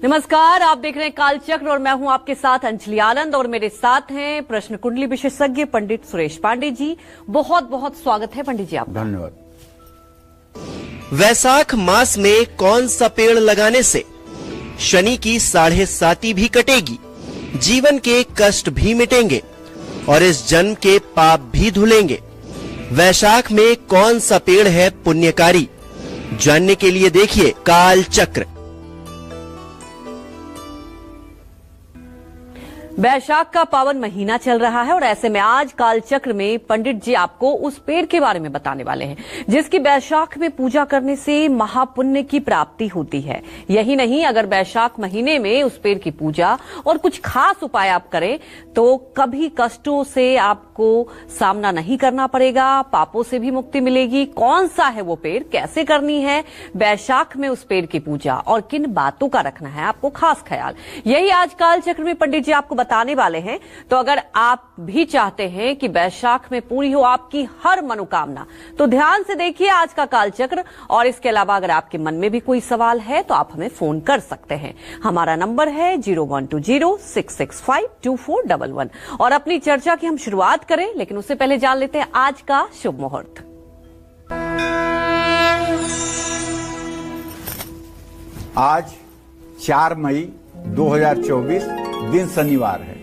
नमस्कार, आप देख रहे हैं कालचक्र और मैं हूं आपके साथ अंजलि आनंद और मेरे साथ हैं प्रश्न कुंडली विशेषज्ञ पंडित सुरेश पांडे जी। बहुत बहुत स्वागत है पंडित जी आपका। धन्यवाद। वैसाख मास में कौन सा पेड़ लगाने से शनि की 7.5 भी कटेगी, जीवन के कष्ट भी मिटेंगे और इस जन्म के पाप भी धुलेंगे। वैशाख में कौन सा पेड़ है पुण्यकारी, जानने के लिए देखिए काल चक्र। वैशाख का पावन महीना चल रहा है और ऐसे में आज कालचक्र में पंडित जी आपको उस पेड़ के बारे में बताने वाले हैं जिसकी वैशाख में पूजा करने से महापुण्य की प्राप्ति होती है। यही नहीं, अगर वैशाख महीने में उस पेड़ की पूजा और कुछ खास उपाय आप करें तो कभी कष्टों से आपको सामना नहीं करना पड़ेगा, पापों से भी मुक्ति मिलेगी। कौन सा है वो पेड़, कैसे करनी है वैशाख में उस पेड़ की पूजा और किन बातों का रखना है आपको खास ख्याल, यही आज कालचक्र में पंडित जी आपको बताने वाले हैं। तो अगर आप भी चाहते हैं कि वैशाख में पूरी हो आपकी हर मनोकामना तो ध्यान से देखिए आज का कालचक्र। और इसके अलावा अगर आपके मन में भी कोई सवाल है तो आप हमें फोन कर सकते हैं। हमारा नंबर है 0120-665-2411। और अपनी चर्चा की हम शुरुआत करें, लेकिन उससे पहले जान लेते हैं आज का शुभ मुहूर्त। आज 4 मई 2024 दिन शनिवार है।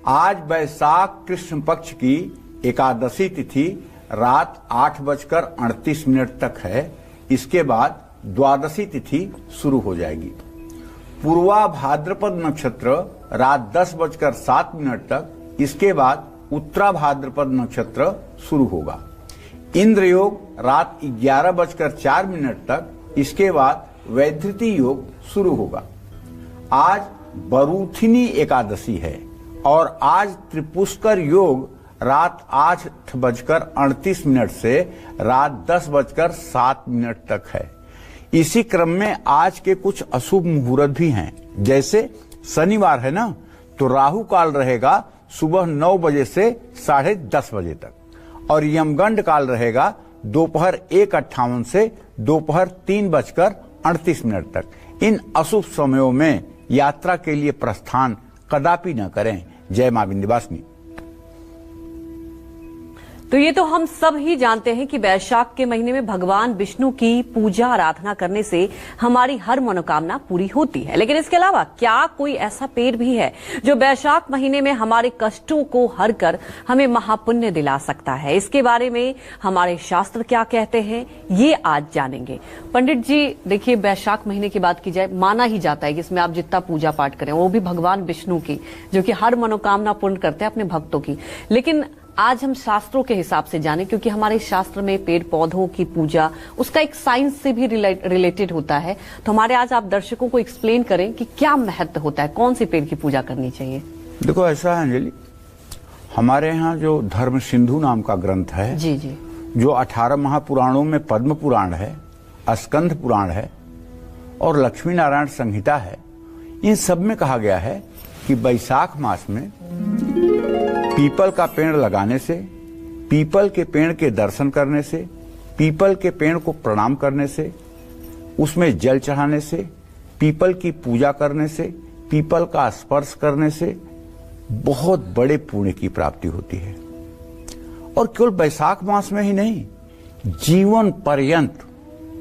आज वैशाख कृष्ण पक्ष की एकादशी तिथि रात 8:38 तक है। इसके बाद द्वादशी तिथि शुरू हो जाएगी। पूर्वा भाद्रपद नक्षत्र रात 10:07 तक, इसके बाद उत्तरा भाद्रपद नक्षत्र शुरू होगा। इंद्र योग रात 11:04 तक, इसके बाद वैधृति योग शुरू होगा। आज बरूथिनी एकादशी है और आज त्रिपुष्कर योग रात 8:38 से रात 10:07 तक है। इसी क्रम में आज के कुछ अशुभ मुहूर्त भी हैं। जैसे शनिवार है ना, तो राहु काल रहेगा सुबह 9 बजे से 10:30 बजे तक और यमगंड काल रहेगा दोपहर 1:58 से दोपहर 3:38 तक। इन अशुभ समयों में यात्रा के लिए प्रस्थान कदापि न करें। जय मां विंध्यवासिनी। तो ये तो हम सब ही जानते हैं कि वैशाख के महीने में भगवान विष्णु की पूजा आराधना करने से हमारी हर मनोकामना पूरी होती है। लेकिन इसके अलावा क्या कोई ऐसा पेड़ भी है जो वैशाख महीने में हमारे कष्टों को हर कर हमें महापुण्य दिला सकता है? इसके बारे में हमारे शास्त्र क्या कहते हैं ये आज जानेंगे। पंडित जी देखिए, वैशाख महीने की बात की जाए, माना ही जाता है कि इसमें आप जितना पूजा पाठ करें वो भी भगवान विष्णु की, जो कि हर मनोकामना पूर्ण करते हैं अपने भक्तों की। लेकिन आज हम शास्त्रों के हिसाब से जाने, क्योंकि हमारे शास्त्र में पेड़ पौधों की पूजा उसका एक साइंस से भी रिलेटेड होता है। तो हमारे आज आप दर्शकों को एक्सप्लेन करें कि क्या महत्व होता है, कौन सी पेड़ की पूजा करनी चाहिए। देखो ऐसा है अंजलि, हमारे यहाँ जो धर्म सिंधु नाम का ग्रंथ है जी जी, जो 18 महापुराणों में पद्म पुराण है, स्कंद पुराण है और लक्ष्मी नारायण संहिता है, इन सब में कहा गया है कि वैशाख मास में पीपल का पेड़ लगाने से, पीपल के पेड़ के दर्शन करने से, पीपल के पेड़ को प्रणाम करने से, उसमें जल चढ़ाने से, पीपल की पूजा करने से, पीपल का स्पर्श करने से बहुत बड़े पुण्य की प्राप्ति होती है। और केवल वैशाख मास में ही नहीं, जीवन पर्यंत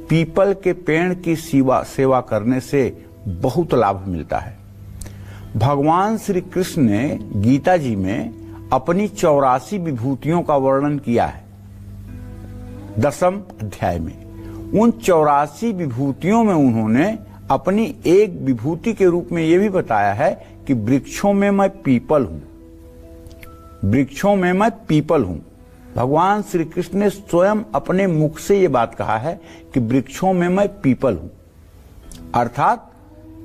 पीपल के पेड़ की सेवा करने से बहुत लाभ मिलता है। भगवान श्री कृष्ण ने गीता जी में अपनी 84 विभूतियों का वर्णन किया है 10वें अध्याय में। उन 84 विभूतियों में उन्होंने अपनी एक विभूति के रूप में यह भी बताया है कि वृक्षों में मैं पीपल हूं, वृक्षों में मैं पीपल हूं। भगवान श्री कृष्ण ने स्वयं अपने मुख से यह बात कहा है कि वृक्षों में मैं पीपल हूं। अर्थात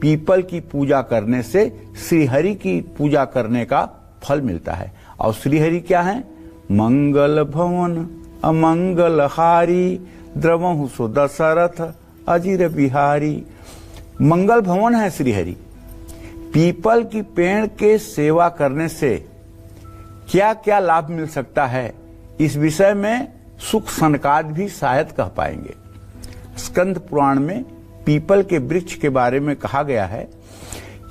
पीपल की पूजा करने से श्रीहरि की पूजा करने का फल मिलता है। और श्रीहरि क्या है? मंगल भवन अमंगल हारी द्रवहु सो दशरथ अजिर बिहारी। मंगल भवन है श्रीहरि। पीपल की पेड़ के सेवा करने से क्या क्या लाभ मिल सकता है, इस विषय में सुख सनकाद भी शायद कह पाएंगे। स्कंद पुराण में पीपल के वृक्ष के बारे में कहा गया है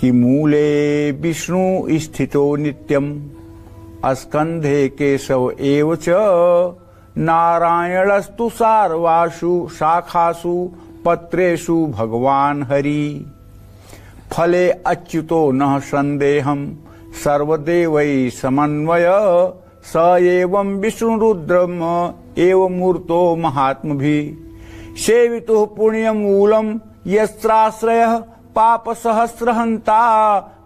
कि मूले विष्णु स्थितो नित्यम स्कंधे केशव एव च नारायणस्तु सार्वासु शाखासु पत्रेषु भगवान हरि फले अच्युतो न संदेहम सर्वदेवै समन्वय स एवं विष्णुरुद्रम एव मूर्तो महात्मभि सेवितुः पुण्यमूलम यस्त्राश्रयः पाप सहस्रहंता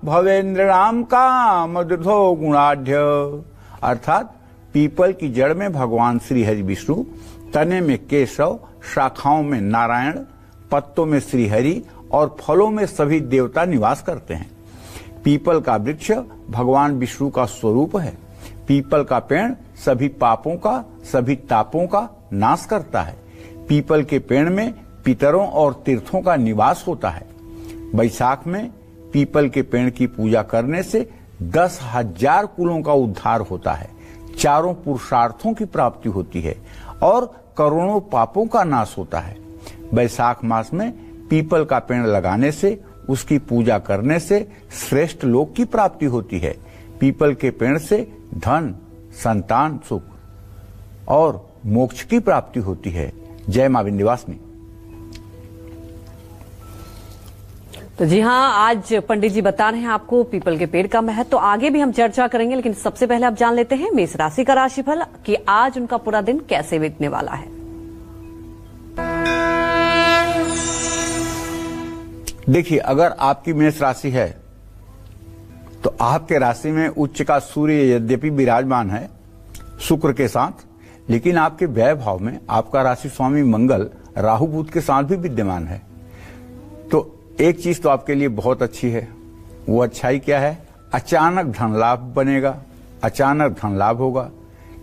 भवेन्द्रनाम कामदृधो गुणाढ्य। अर्थात पीपल की जड़ में भगवान श्री हरि विष्णु, तने में केशव, शाखाओं में नारायण, पत्तों में श्री हरि और फलों में सभी देवता निवास करते हैं। पीपल का वृक्ष भगवान विष्णु का स्वरूप है। पीपल का पेड़ सभी पापों का, सभी तापों का नाश करता है। पीपल के पेड़ में पितरों और तीर्थों का निवास होता है। वैशाख में पीपल के पेड़ की पूजा करने से 10,000 कुलों का उद्धार होता है, चारों पुरुषार्थों की प्राप्ति होती है और करोड़ों पापों का नाश होता है। वैशाख मास में पीपल का पेड़ लगाने से, उसकी पूजा करने से श्रेष्ठ लोक की प्राप्ति होती है। पीपल के पेड़ से धन, संतान सुख और मोक्ष की प्राप्ति होती है। जय मां विंध्यवासिनी। तो जी हाँ, आज पंडित जी बता रहे हैं आपको पीपल के पेड़ का महत्व। तो आगे भी हम चर्चा करेंगे, लेकिन सबसे पहले आप जान लेते हैं मेष राशि का राशिफल कि आज उनका पूरा दिन कैसे बीतने वाला है। देखिए, अगर आपकी मेष राशि है तो आपके राशि में उच्च का सूर्य यद्यपि विराजमान है शुक्र के साथ, लेकिन आपके व्यय भाव में आपका राशि स्वामी मंगल राहु बुध के साथ भी विद्यमान है। तो एक चीज तो आपके लिए बहुत अच्छी है। वो अच्छाई क्या है? अचानक धन लाभ बनेगा, अचानक धन लाभ होगा।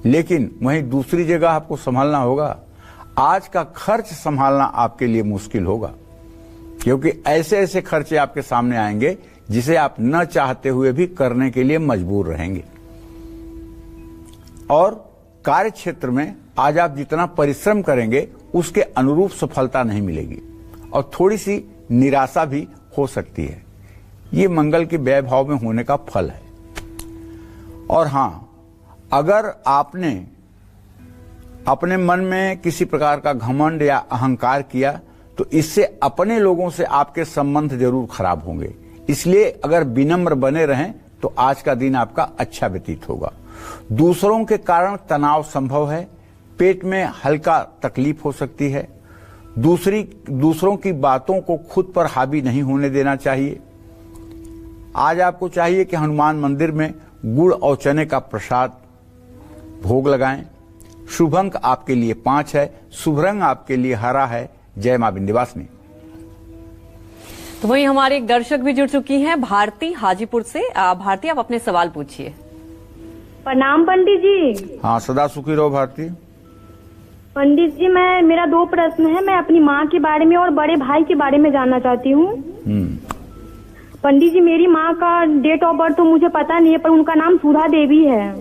लेकिन वहीं दूसरी जगह आपको संभालना होगा। आज का खर्च संभालना आपके लिए मुश्किल होगा, क्योंकि ऐसे ऐसे खर्चे आपके सामने आएंगे जिसे आप न चाहते हुए भी करने के लिए मजबूर रहेंगे। और कार्य क्षेत्र में आज आप जितना परिश्रम करेंगे उसके अनुरूप सफलता नहीं मिलेगी और थोड़ी सी निराशा भी हो सकती है। ये मंगल के व्यय भाव में होने का फल है। और हां, अगर आपने अपने मन में किसी प्रकार का घमंड या अहंकार किया तो इससे अपने लोगों से आपके संबंध जरूर खराब होंगे। इसलिए अगर विनम्र बने रहें तो आज का दिन आपका अच्छा व्यतीत होगा। दूसरों के कारण तनाव संभव है। पेट में हल्का तकलीफ हो सकती है। दूसरों की बातों को खुद पर हावी नहीं होने देना चाहिए। आज आपको चाहिए कि हनुमान मंदिर में गुड़ और चने का प्रसाद भोग लगाएं। शुभ अंक आपके लिए 5 है। शुभ रंग आपके लिए हरा है। जय मां विंध्यवासिनी। तो वहीं हमारे एक दर्शक भी जुड़ चुकी हैं, भारती हाजीपुर से। भारती, आप अपने सवाल पूछिए। प्रणाम पंडित जी। हाँ, सदा सुखी रहो भारती। पंडित जी, मेरा 2 प्रश्न है। मैं अपनी माँ के बारे में और बड़े भाई के बारे में जानना चाहती हूँ। पंडित जी, मेरी माँ का डेट ऑफ बर्थ तो मुझे पता नहीं है, पर उनका नाम सुधा देवी है।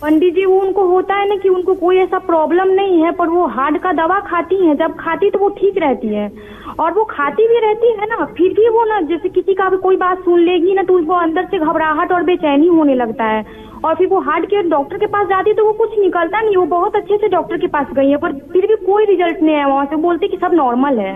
पंडित जी, वो उनको होता है ना कि उनको कोई ऐसा प्रॉब्लम नहीं है, पर वो हार्ट का दवा खाती हैं। जब खाती तो वो ठीक रहती है, और वो खाती भी रहती है ना, फिर भी वो ना जैसे किसी का भी कोई बात सुन लेगी ना तो उसको अंदर से घबराहट और बेचैनी होने लगता है। और फिर वो हार्ट के डॉक्टर के पास जाती तो वो कुछ निकलता नहीं। वो बहुत अच्छे से डॉक्टर के पास गई है, पर फिर भी कोई रिजल्ट नहीं है वहां से। बोलते कि सब नॉर्मल है।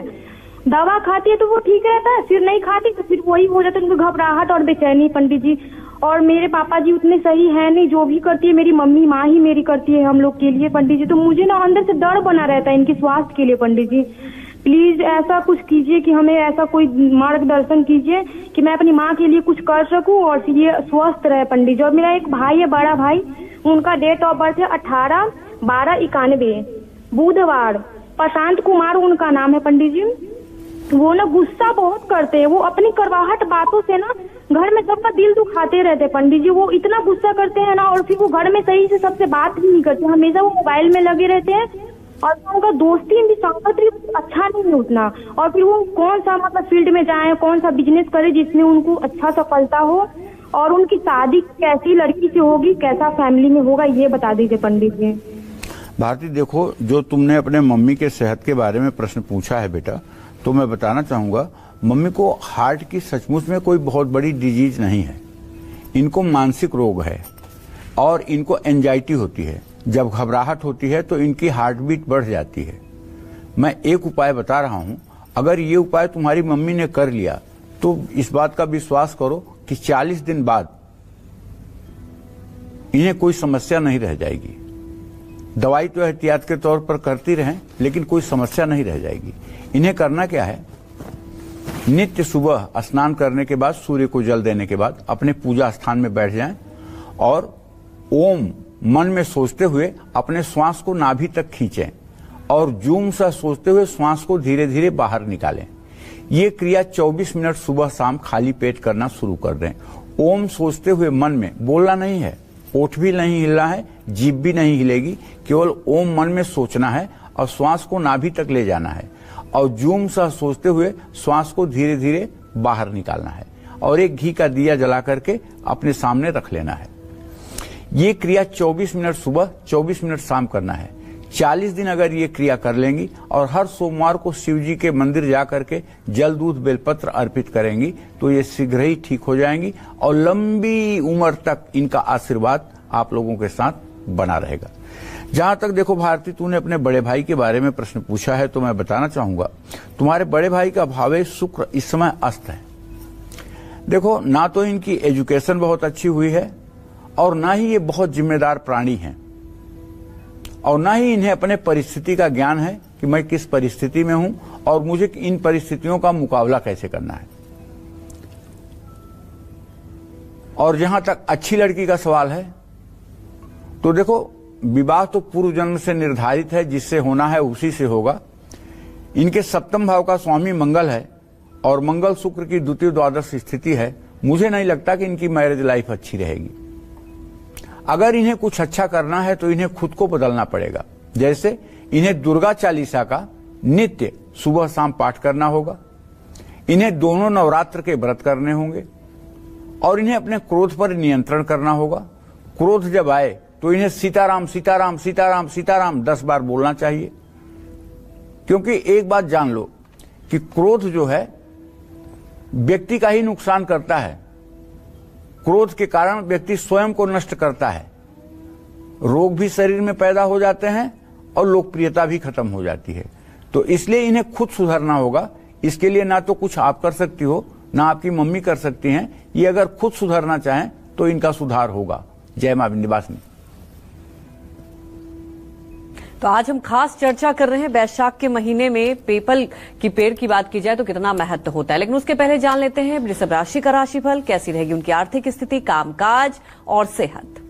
दवा खाती है तो वो ठीक रहता है, फिर नहीं खाती तो फिर वही हो जाता है, उनको घबराहट और बेचैनी। पंडित जी, और मेरे पापा जी उतने सही है नहीं, जो भी करती है मेरी मम्मी माँ ही मेरी करती है हम लोग के लिए। पंडित जी, तो मुझे ना अंदर से डर बना रहता है इनके स्वास्थ्य के लिए। पंडित जी, प्लीज ऐसा कुछ कीजिए कि हमें ऐसा कोई मार्गदर्शन कीजिए कि मैं अपनी माँ के लिए कुछ कर सकूं और फिर ये स्वस्थ रहे। पंडित जी, और मेरा एक भाई है, बड़ा भाई, उनका डेट ऑफ बर्थ है 18/12/91 बुधवार। प्रशांत कुमार उनका नाम है। पंडित जी, वो ना गुस्सा बहुत करते हैं। वो अपनी करवाहट बातों से ना घर में सबका दिल दुखाते रहते। पंडित जी, वो इतना गुस्सा करते हैं ना, और फिर वो घर में सही से सबसे बात भी नहीं करते। हमेशा वो मोबाइल में लगे रहते हैं, और उनका दोस्ती भी संगत भी अच्छा नहीं है उतना। और फिर वो कौन सा मतलब फील्ड में जाए, कौन सा बिजनेस करे जिसमें उनको अच्छा सफलता हो, और उनकी शादी कैसी लड़की से होगी, कैसा फैमिली में होगा, ये बता दीजिए पंडित जी। भारती, देखो, जो तुमने अपने मम्मी के सेहत के बारे में प्रश्न पूछा है बेटा, तो मैं बताना चाहूंगा, मम्मी को हार्ट की सचमुच में कोई बहुत बड़ी डिजीज नहीं है। इनको मानसिक रोग है और इनको एंजाइटी होती है। जब घबराहट होती है तो इनकी हार्ट बीट बढ़ जाती है। मैं एक उपाय बता रहा हूं, अगर ये उपाय तुम्हारी मम्मी ने कर लिया तो इस बात का विश्वास करो कि 40 दिन बाद इन्हें कोई समस्या नहीं रह जाएगी। दवाई तो एहतियात के तौर पर करती रहें, लेकिन कोई समस्या नहीं रह जाएगी। इन्हें करना क्या है, नित्य सुबह स्नान करने के बाद, सूर्य को जल देने के बाद अपने पूजा स्थान में बैठ जाएं और ओम मन में सोचते हुए अपने श्वास को नाभि तक खींचें और जूम सा सोचते हुए श्वास को धीरे धीरे बाहर निकालें। ये क्रिया 24 मिनट सुबह शाम खाली पेट करना शुरू कर दें। ओम सोचते हुए मन में बोलना नहीं है, ओठ भी नहीं हिलना है, जीभ भी नहीं हिलेगी, केवल ओम मन में सोचना है और श्वास को नाभि तक ले जाना है और जूम सा सोचते हुए श्वास को धीरे धीरे बाहर निकालना है और एक घी का दिया जला करके अपने सामने रख लेना है। ये क्रिया 24 मिनट सुबह 24 मिनट शाम करना है। 40 दिन अगर ये क्रिया कर लेंगी और हर सोमवार को शिव जी के मंदिर जा करके जल दूध बेलपत्र अर्पित करेंगी तो ये शीघ्र ही ठीक हो जाएंगी और लंबी उम्र तक इनका आशीर्वाद आप लोगों के साथ बना रहेगा। जहां तक देखो भारती, तूने अपने बड़े भाई के बारे में प्रश्न पूछा है तो मैं बताना चाहूंगा, तुम्हारे बड़े भाई का भावे शुक्र इस समय अस्त है। देखो, ना तो इनकी एजुकेशन बहुत अच्छी हुई है और ना ही ये बहुत जिम्मेदार प्राणी हैं और ना ही इन्हें अपने परिस्थिति का ज्ञान है कि मैं किस परिस्थिति में हूं और मुझे इन परिस्थितियों का मुकाबला कैसे करना है। और जहां तक अच्छी लड़की का सवाल है तो देखो, विवाह तो पूर्व जन्म से निर्धारित है, जिससे होना है उसी से होगा। इनके सप्तम भाव का स्वामी मंगल है और मंगल शुक्र की द्वितीय द्वादश स्थिति है। मुझे नहीं लगता कि इनकी मैरिज लाइफ अच्छी रहेगी। अगर इन्हें कुछ अच्छा करना है तो इन्हें खुद को बदलना पड़ेगा। जैसे इन्हें दुर्गा चालीसा का नित्य सुबह शाम पाठ करना होगा, इन्हें दोनों नवरात्र के व्रत करने होंगे और इन्हें अपने क्रोध पर नियंत्रण करना होगा। क्रोध जब आए तो इन्हें सीताराम सीताराम सीताराम सीताराम 10 बार बोलना चाहिए, क्योंकि एक बात जान लो कि क्रोध जो है व्यक्ति का ही नुकसान करता है। क्रोध के कारण व्यक्ति स्वयं को नष्ट करता है, रोग भी शरीर में पैदा हो जाते हैं और लोकप्रियता भी खत्म हो जाती है। तो इसलिए इन्हें खुद सुधरना होगा। इसके लिए ना तो कुछ आप कर सकती हो, ना आपकी मम्मी कर सकती हैं। ये अगर खुद सुधरना चाहें तो इनका सुधार होगा। जय मां विंध्यवासिनी। तो आज हम खास चर्चा कर रहे हैं बैशाख के महीने में पीपल की पेड़ की बात की जाए तो कितना महत्व होता है, लेकिन उसके पहले जान लेते हैं वृषभ राशि का राशिफल। कैसी रहेगी उनकी आर्थिक स्थिति, कामकाज और सेहत।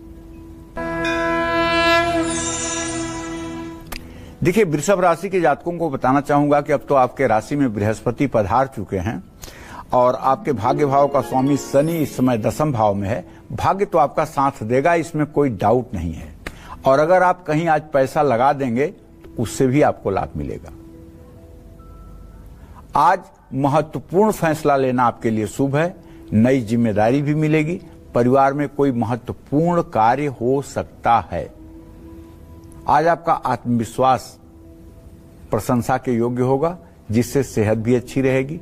देखिए, वृषभ राशि के जातकों को बताना चाहूंगा कि अब तो आपके राशि में बृहस्पति पधार चुके हैं और आपके भाग्य भाव का स्वामी शनि इस समय 10वें भाव में है। भाग्य तो आपका साथ देगा, इसमें कोई डाउट नहीं है। और अगर आप कहीं आज पैसा लगा देंगे तो उससे भी आपको लाभ मिलेगा। आज महत्वपूर्ण फैसला लेना आपके लिए शुभ है। नई जिम्मेदारी भी मिलेगी। परिवार में कोई महत्वपूर्ण कार्य हो सकता है। आज आपका आत्मविश्वास प्रशंसा के योग्य होगा, जिससे सेहत भी अच्छी रहेगी।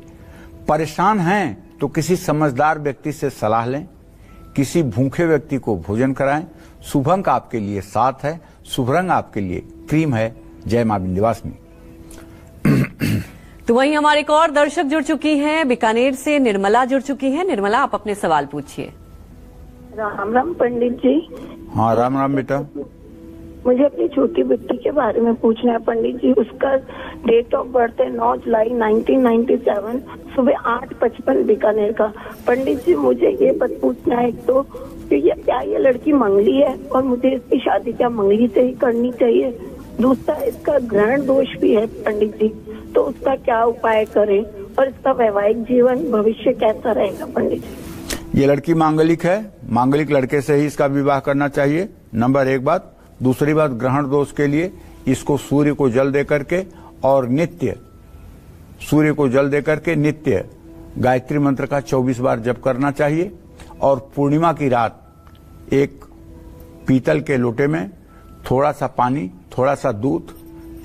परेशान हैं तो किसी समझदार व्यक्ति से सलाह लें, किसी भूखे व्यक्ति को भोजन कराएं। शुभ अंक आपके लिए 7 है, शुभ रंग आपके लिए क्रीम है। जय मां विंध्यवासिनी। तो वहीं हमारे एक और दर्शक जुड़ चुकी हैं, बीकानेर से निर्मला जुड़ चुकी हैं। निर्मला, आप अपने सवाल पूछिए। राम राम पंडित जी। हाँ, राम राम बेटा। मुझे अपनी छोटी बेटी के बारे में पूछना है पंडित जी। उसका डेट ऑफ बर्थ है 9 जुलाई 1997, सुबह 8:55 बीकानेर का। पंडित जी, मुझे ये पूछना है, एक तो क्या ये लड़की मंगली है और मुझे इसकी शादी क्या मंगली से ही करनी चाहिए? दूसरा, इसका ग्रहण दोष भी है पंडित जी, तो उसका क्या उपाय करें और इसका वैवाहिक जीवन भविष्य कैसा रहेगा पंडित जी? ये लड़की मांगलिक है, मांगलिक लड़के से ही इसका विवाह करना चाहिए, नंबर 1 बात। दूसरी बात, ग्रहण दोष के लिए इसको सूर्य को जल दे करके और नित्य सूर्य को जल दे करके नित्य गायत्री मंत्र का 24 बार जप करना चाहिए। और पूर्णिमा की रात एक पीतल के लोटे में थोड़ा सा पानी, थोड़ा सा दूध,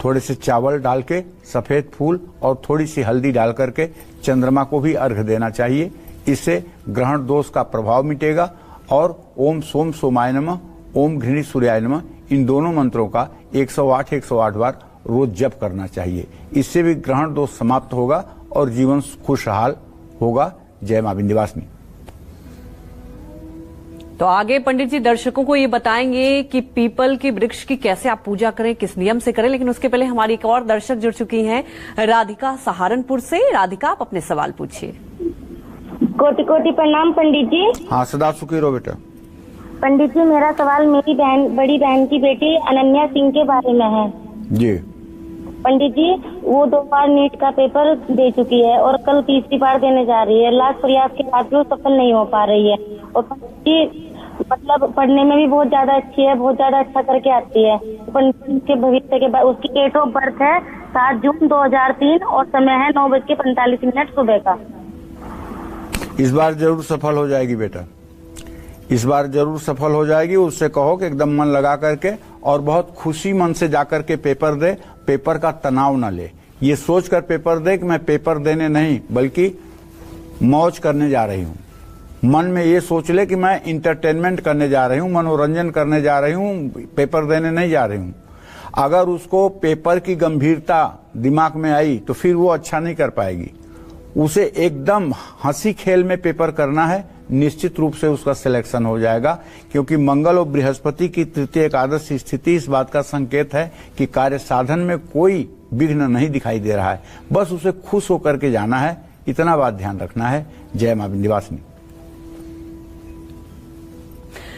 थोड़े से चावल डाल के, सफेद फूल और थोड़ी सी हल्दी डाल करके चंद्रमा को भी अर्घ्य देना चाहिए। इससे ग्रहण दोष का प्रभाव मिटेगा। और ओम सोम सोमाय नमः, ओम घृणी सूर्याय नमः, इन दोनों मंत्रों का 108 बार रोज जप करना चाहिए। इससे भी ग्रहण दोष समाप्त होगा और जीवन खुशहाल होगा। जय मां विंध्यवासिनी। तो आगे पंडित जी दर्शकों को ये बताएंगे कि पीपल के वृक्ष की कैसे आप पूजा करें, किस नियम से करें, लेकिन उसके पहले हमारी एक और दर्शक जुड़ चुकी हैं, राधिका सहारनपुर से। राधिका, आप अपने सवाल पूछिए। कोटि कोटि प्रणाम पंडित जी। हाँ, सदा सुखी रहो बेटा। पंडित जी, मेरा सवाल मेरी बड़ी बहन की बेटी अनन्या सिंह के बारे में है। जी पंडित जी, वो 2 बार नीट का पेपर दे चुकी है और कल 3री बार देने जा रही है। लाख प्रयास के बाद भी वो सफल नहीं हो पा रही है। और पंडित जी मतलब पढ़ने में भी बहुत ज्यादा अच्छी है, बहुत ज्यादा अच्छा करके आती है। पंडित के भविष्य के बाद उसकी डेट ऑफ बर्थ है 7 जून 2003 और समय है 9:45 सुबह का। इस बार जरूर सफल हो जाएगी बेटा, इस बार जरूर सफल हो जाएगी। उससे कहो कि एकदम मन लगा करके और बहुत खुशी मन से जाकर के पेपर दे, पेपर का तनाव न ले। ये सोचकर पेपर दे कि मैं पेपर देने नहीं बल्कि मौज करने जा रही हूँ। मन में ये सोच ले कि मैं इंटरटेनमेंट करने जा रही हूँ, मनोरंजन करने जा रही हूँ, पेपर देने नहीं जा रही हूँ। अगर उसको पेपर की गंभीरता दिमाग में आई तो फिर वो अच्छा नहीं कर पाएगी। उसे एकदम हंसी खेल में पेपर करना है, निश्चित रूप से उसका सिलेक्शन हो जाएगा। क्योंकि मंगल और बृहस्पति की तृतीय एकादश स्थिति इस बात का संकेत है कि कार्य साधन में कोई विघ्न नहीं दिखाई दे रहा है। बस उसे खुश होकर के जाना है, इतना बात ध्यान रखना है। जय मां विंध्यवासिनी।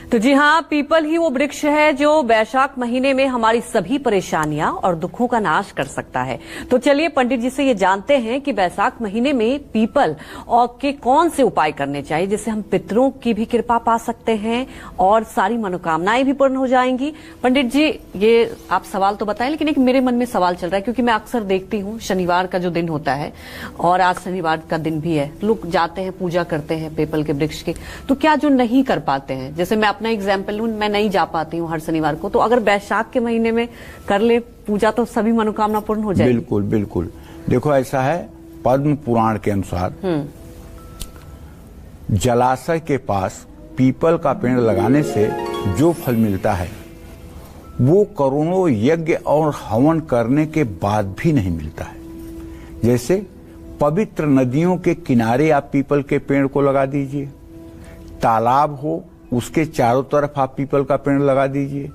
तो जी हाँ, पीपल ही वो वृक्ष है जो वैशाख महीने में हमारी सभी परेशानियां और दुखों का नाश कर सकता है। तो चलिए पंडित जी से ये जानते हैं कि वैशाख महीने में पीपल और के कौन से उपाय करने चाहिए जिससे हम पितरों की भी कृपा पा सकते हैं और सारी मनोकामनाएं भी पूर्ण हो जाएंगी। पंडित जी, ये आप सवाल तो बताएं, लेकिन एक मेरे मन में सवाल चल रहा है, क्योंकि मैं अक्सर देखती हूँ शनिवार का जो दिन होता है और आज शनिवार का दिन भी है, लोग जाते हैं पूजा करते हैं पीपल के वृक्ष की। तो क्या जो नहीं कर पाते हैं, जैसे मैं अपना एग्जाम्पल लूं, मैं नहीं जा पाती हूं हर शनिवार को, तो अगर वैशाख के महीने में कर ले पूजा तो सभी मनोकामना पूर्ण हो जाएगी? बिल्कुल बिल्कुल। देखो ऐसा है, पद्म पुराण के अनुसार जलाशय के पास पीपल का पेड़ लगाने से जो फल मिलता है वो करोड़ों यज्ञ और हवन करने के बाद भी नहीं मिलता है। जैसे पवित्र नदियों के किनारे आप पीपल के पेड़ को लगा दीजिए, तालाब हो उसके चारों तरफ आप पीपल का पेड़ लगा दीजिए,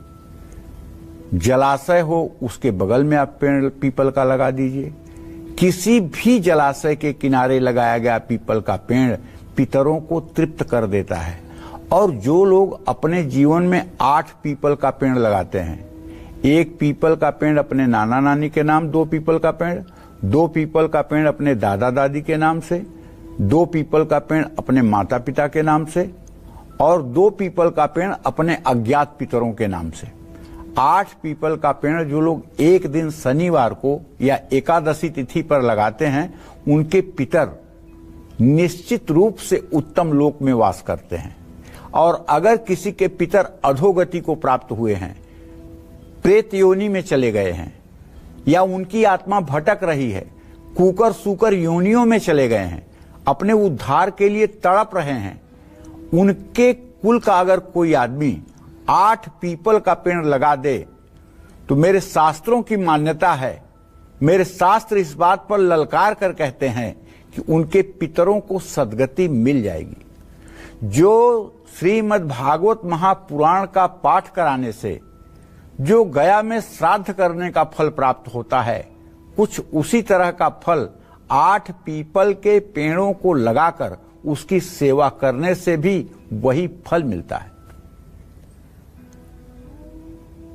जलाशय हो उसके बगल में आप पेड़ पीपल का लगा दीजिए। किसी भी जलाशय के किनारे लगाया गया पीपल का पेड़ पितरों को तृप्त कर देता है। और जो लोग अपने जीवन में 8 पीपल का पेड़ लगाते हैं, 1 पीपल का पेड़ अपने नाना नानी के नाम, 2 पीपल का पेड़, 2 पीपल का पेड़ अपने दादा दादी के नाम से, 2 पीपल का पेड़ अपने माता पिता के नाम से और 2 पीपल का पेड़ अपने अज्ञात पितरों के नाम से, 8 पीपल का पेड़ जो लोग एक दिन शनिवार को या एकादशी तिथि पर लगाते हैं, उनके पितर निश्चित रूप से उत्तम लोक में वास करते हैं। और अगर किसी के पितर अधोगति को प्राप्त हुए हैं, प्रेत योनि में चले गए हैं या उनकी आत्मा भटक रही है, कुकर सुकर योनियों में चले गए हैं, अपने उद्धार के लिए तड़प रहे हैं, उनके कुल का अगर कोई आदमी 8 पीपल का पेड़ लगा दे तो मेरे शास्त्रों की मान्यता है, मेरे शास्त्र इस बात पर ललकार कर कहते हैं कि उनके पितरों को सद्गति मिल जाएगी। जो श्रीमद् भागवत महापुराण का पाठ कराने से जो गया में श्राद्ध करने का फल प्राप्त होता है, कुछ उसी तरह का फल 8 पीपल के पेड़ों को लगाकर उसकी सेवा करने से भी वही फल मिलता है।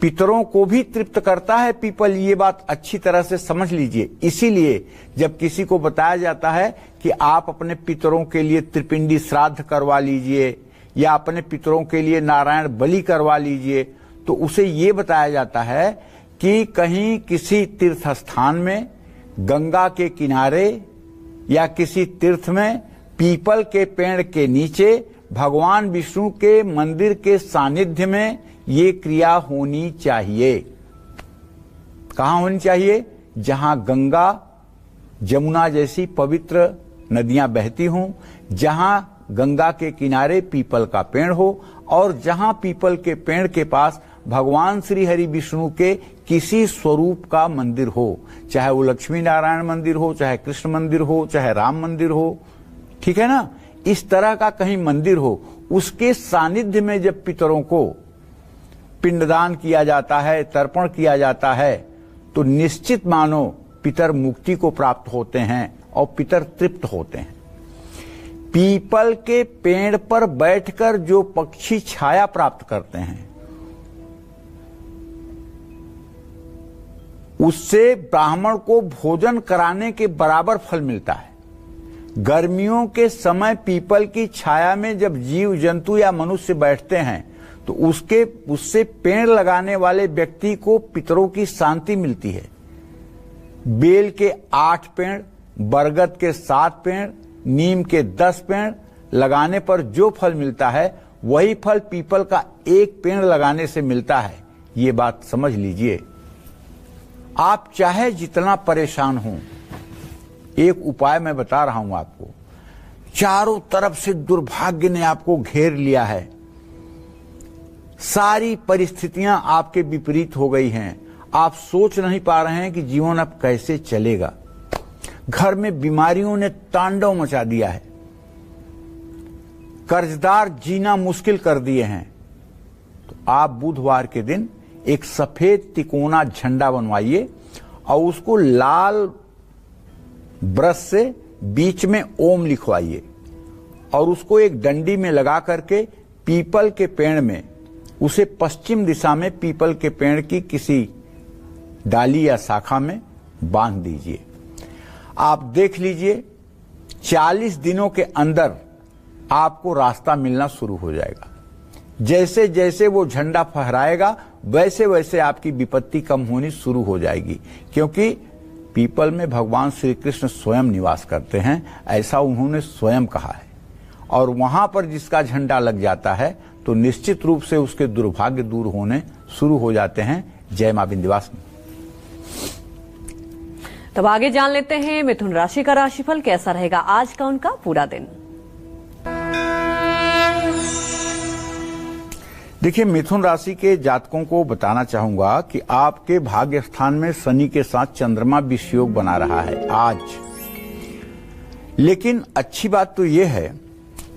पितरों को भी तृप्त करता है पीपल, ये बात अच्छी तरह से समझ लीजिए। इसीलिए जब किसी को बताया जाता है कि आप अपने पितरों के लिए त्रिपिंडी श्राद्ध करवा लीजिए या अपने पितरों के लिए नारायण बलि करवा लीजिए, तो उसे ये बताया जाता है कि कहीं किसी तीर्थ स्थान में, गंगा के किनारे या किसी तीर्थ में पीपल के पेड़ के नीचे भगवान विष्णु के मंदिर के सानिध्य में ये क्रिया होनी चाहिए। कहाँ होनी चाहिए? जहां गंगा जमुना जैसी पवित्र नदियां बहती हों, जहां गंगा के किनारे पीपल का पेड़ हो और जहां पीपल के पेड़ के पास भगवान श्री हरि विष्णु के किसी स्वरूप का मंदिर हो, चाहे वो लक्ष्मी नारायण मंदिर हो, चाहे कृष्ण मंदिर हो, चाहे राम मंदिर हो, ठीक है ना, इस तरह का कहीं मंदिर हो, उसके सानिध्य में जब पितरों को पिंडदान किया जाता है, तर्पण किया जाता है, तो निश्चित मानो पितर मुक्ति को प्राप्त होते हैं और पितर तृप्त होते हैं। पीपल के पेड़ पर बैठकर जो पक्षी छाया प्राप्त करते हैं, उससे ब्राह्मण को भोजन कराने के बराबर फल मिलता है। गर्मियों के समय पीपल की छाया में जब जीव जंतु या मनुष्य बैठते हैं तो उससे पेड़ लगाने वाले व्यक्ति को पितरों की शांति मिलती है। बेल के 8 पेड़, बरगद के 7 पेड़, नीम के 10 पेड़ लगाने पर जो फल मिलता है वही फल पीपल का 1 पेड़ लगाने से मिलता है। ये बात समझ लीजिए। आप चाहे जितना परेशान हों, एक उपाय मैं बता रहा हूं आपको। चारों तरफ से दुर्भाग्य ने आपको घेर लिया है, सारी परिस्थितियां आपके विपरीत हो गई हैं, आप सोच नहीं पा रहे हैं कि जीवन अब कैसे चलेगा। घर में बीमारियों ने तांडव मचा दिया है, कर्जदार जीना मुश्किल कर दिए हैं। तो आप बुधवार के दिन एक सफेद तिकोना झंडा बनवाइए और उसको लाल ब्रश से बीच में ओम लिखवाइए और उसको एक डंडी में लगा करके पीपल के पेड़ में, उसे पश्चिम दिशा में पीपल के पेड़ की किसी डाली या शाखा में बांध दीजिए। आप देख लीजिए 40 दिनों के अंदर आपको रास्ता मिलना शुरू हो जाएगा। जैसे जैसे वो झंडा फहराएगा वैसे वैसे आपकी विपत्ति कम होनी शुरू हो जाएगी, क्योंकि पीपल में भगवान श्री कृष्ण स्वयं निवास करते हैं, ऐसा उन्होंने स्वयं कहा है। और वहां पर जिसका झंडा लग जाता है तो निश्चित रूप से उसके दुर्भाग्य दूर होने शुरू हो जाते हैं। जय मां विंध्यवासिनी। तब आगे जान लेते हैं मिथुन राशि का राशिफल कैसा रहेगा आज का उनका पूरा दिन। देखिए, मिथुन राशि के जातकों को बताना चाहूंगा कि आपके भाग्य स्थान में शनि के साथ चंद्रमा विषयोग बना रहा है आज। लेकिन अच्छी बात तो यह है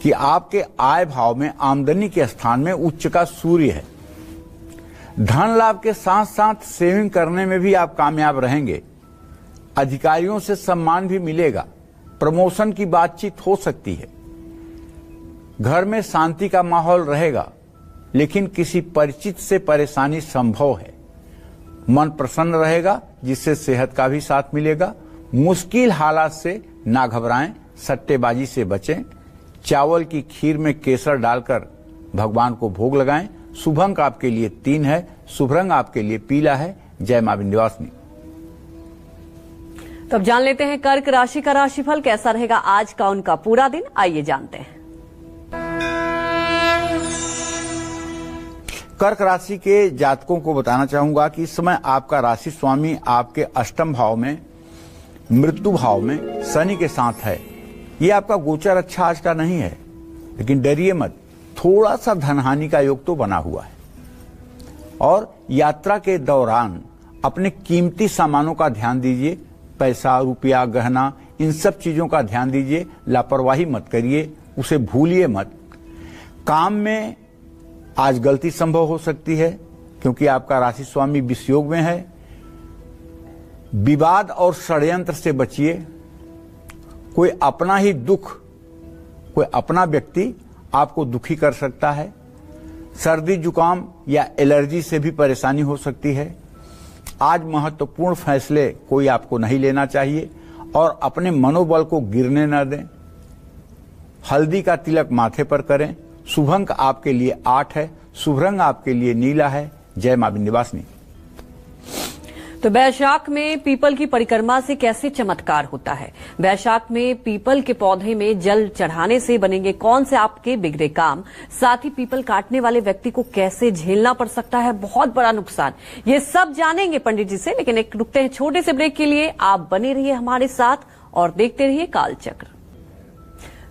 कि आपके आय भाव में आमदनी के स्थान में उच्च का सूर्य है। धन लाभ के साथ साथ सेविंग करने में भी आप कामयाब रहेंगे। अधिकारियों से सम्मान भी मिलेगा। प्रमोशन की बातचीत हो सकती है। घर में शांति का माहौल रहेगा, लेकिन किसी परिचित से परेशानी संभव है। मन प्रसन्न रहेगा, जिससे सेहत का भी साथ मिलेगा। मुश्किल हालात से ना घबराएं, सट्टेबाजी से बचें। चावल की खीर में केसर डालकर भगवान को भोग लगाएं। शुभ अंक आपके लिए 3 है, शुभ रंग आपके लिए पीला है। जय मां विंध्यवासिनी। तो अब जान लेते हैं कर्क राशि का राशिफल कैसा रहेगा आज का उनका पूरा दिन। आइए जानते हैं। कर्क राशि के जातकों को बताना चाहूंगा कि इस समय आपका राशि स्वामी आपके अष्टम भाव में, मृत्यु भाव में शनि के साथ है। ये आपका गोचर अच्छा आज का नहीं है, लेकिन डरिए मत, थोड़ा सा धनहानि का योग तो बना हुआ है। और यात्रा के दौरान अपने कीमती सामानों का ध्यान दीजिए। पैसा, रुपया, गहना, इन सब चीजों का ध्यान दीजिए। लापरवाही मत करिए, उसे भूलिए मत। काम में आज गलती संभव हो सकती है, क्योंकि आपका राशि स्वामी विषयोग में है। विवाद और षड्यंत्र से बचिए। कोई अपना ही दुख, कोई अपना व्यक्ति आपको दुखी कर सकता है। सर्दी जुकाम या एलर्जी से भी परेशानी हो सकती है। आज महत्वपूर्ण फैसले कोई आपको नहीं लेना चाहिए और अपने मनोबल को गिरने न दें। हल्दी का तिलक माथे पर करें। शुभ अंक आपके लिए 8 है, शुभ रंग आपके लिए नीला है। जय मां विंध्यवासिनी। तो बैशाख में पीपल की परिक्रमा से कैसे चमत्कार होता है? बैशाख में पीपल के पौधे में जल चढ़ाने से बनेंगे कौन से आपके बिगड़े काम? साथ ही पीपल काटने वाले व्यक्ति को कैसे झेलना पड़ सकता है बहुत बड़ा नुकसान? ये सब जानेंगे पंडित जी से, लेकिन एक रुकते हैं छोटे से ब्रेक के लिए। आप बने रहिए हमारे साथ और देखते रहिए कालचक्र।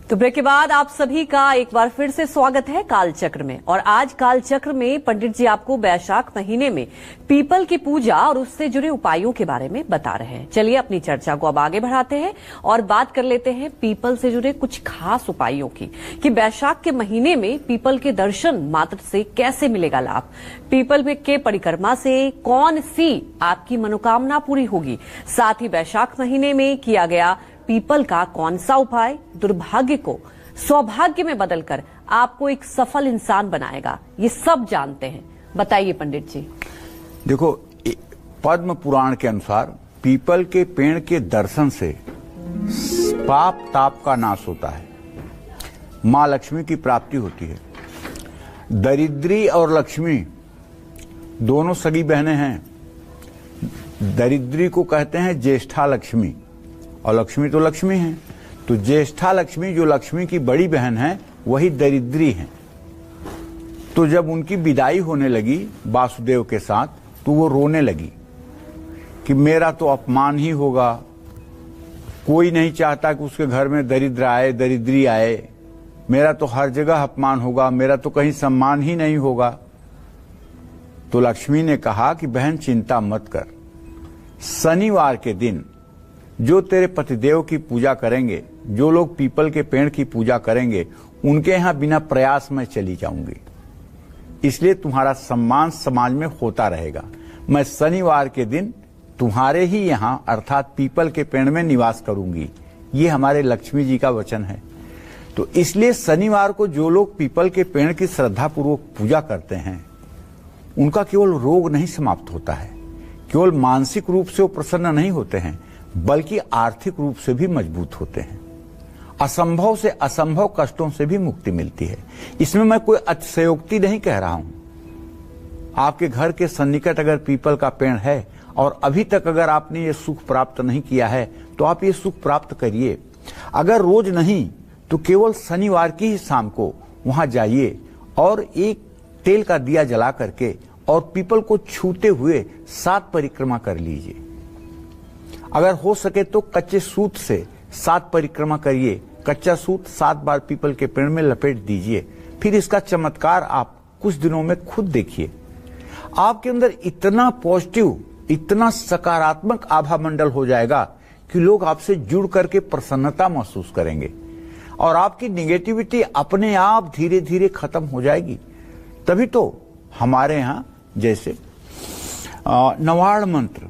तो ब्रेक के बाद आप सभी का एक बार फिर से स्वागत है कालचक्र में। और आज कालचक्र में पंडित जी आपको बैशाख महीने में पीपल की पूजा और उससे जुड़े उपायों के बारे में बता रहे हैं। चलिए अपनी चर्चा को अब आगे बढ़ाते हैं और बात कर लेते हैं पीपल से जुड़े कुछ खास उपायों की कि बैशाख के महीने में पीपल के दर्शन मात्र से कैसे मिलेगा लाभ, पीपल में के परिक्रमा से कौन सी आपकी मनोकामना पूरी होगी, साथ ही बैशाख महीने में किया गया पीपल का कौन सा उपाय दुर्भाग्य को सौभाग्य में बदलकर आपको एक सफल इंसान बनाएगा, ये सब जानते हैं। बताइए पंडित जी। देखो, पद्म पुराण के अनुसार पीपल के पेड़ के दर्शन से पाप ताप का नाश होता है, मां लक्ष्मी की प्राप्ति होती है। दरिद्री और लक्ष्मी दोनों सगी बहनें हैं। दरिद्री को कहते हैं ज्येष्ठा लक्ष्मी और लक्ष्मी तो लक्ष्मी है। तो ज्येष्ठा लक्ष्मी जो लक्ष्मी की बड़ी बहन है वही दरिद्री है। तो जब उनकी विदाई होने लगी वासुदेव के साथ तो वो रोने लगी कि मेरा तो अपमान ही होगा, कोई नहीं चाहता कि उसके घर में दरिद्र आए, दरिद्री आए, मेरा तो हर जगह अपमान होगा, मेरा तो कहीं सम्मान ही नहीं होगा। तो लक्ष्मी ने कहा कि बहन चिंता मत कर, शनिवार के दिन जो तेरे पतिदेव की पूजा करेंगे, जो लोग पीपल के पेड़ की पूजा करेंगे, उनके यहां बिना प्रयास में चली जाऊंगी, इसलिए तुम्हारा सम्मान समाज में होता रहेगा। मैं शनिवार के दिन तुम्हारे ही यहां अर्थात पीपल के पेड़ में निवास करूंगी। ये हमारे लक्ष्मी जी का वचन है। तो इसलिए शनिवार को जो लोग पीपल के पेड़ की श्रद्धापूर्वक पूजा करते हैं उनका केवल रोग नहीं समाप्त होता है, केवल मानसिक रूप से वो प्रसन्न नहीं होते हैं बल्कि आर्थिक रूप से भी मजबूत होते हैं। असंभव से असंभव कष्टों से भी मुक्ति मिलती है। इसमें मैं कोई अतिशयोक्ति नहीं कह रहा हूं। आपके घर के सन्निकट अगर पीपल का पेड़ है और अभी तक अगर आपने ये सुख प्राप्त नहीं किया है तो आप ये सुख प्राप्त करिए। अगर रोज नहीं तो केवल शनिवार की ही शाम को वहां जाइए और एक तेल का दिया जला करके और पीपल को छूते हुए 7 परिक्रमा कर लीजिए। अगर हो सके तो कच्चे सूत से 7 परिक्रमा करिए। कच्चा सूत 7 बार पीपल के पेड़ में लपेट दीजिए। फिर इसका चमत्कार आप कुछ दिनों में खुद देखिए। आपके अंदर इतना पॉजिटिव, इतना सकारात्मक आभा मंडल हो जाएगा कि लोग आपसे जुड़ करके प्रसन्नता महसूस करेंगे और आपकी निगेटिविटी अपने आप धीरे धीरे खत्म हो जाएगी। तभी तो हमारे यहां जैसे नवाड़ मंत्र,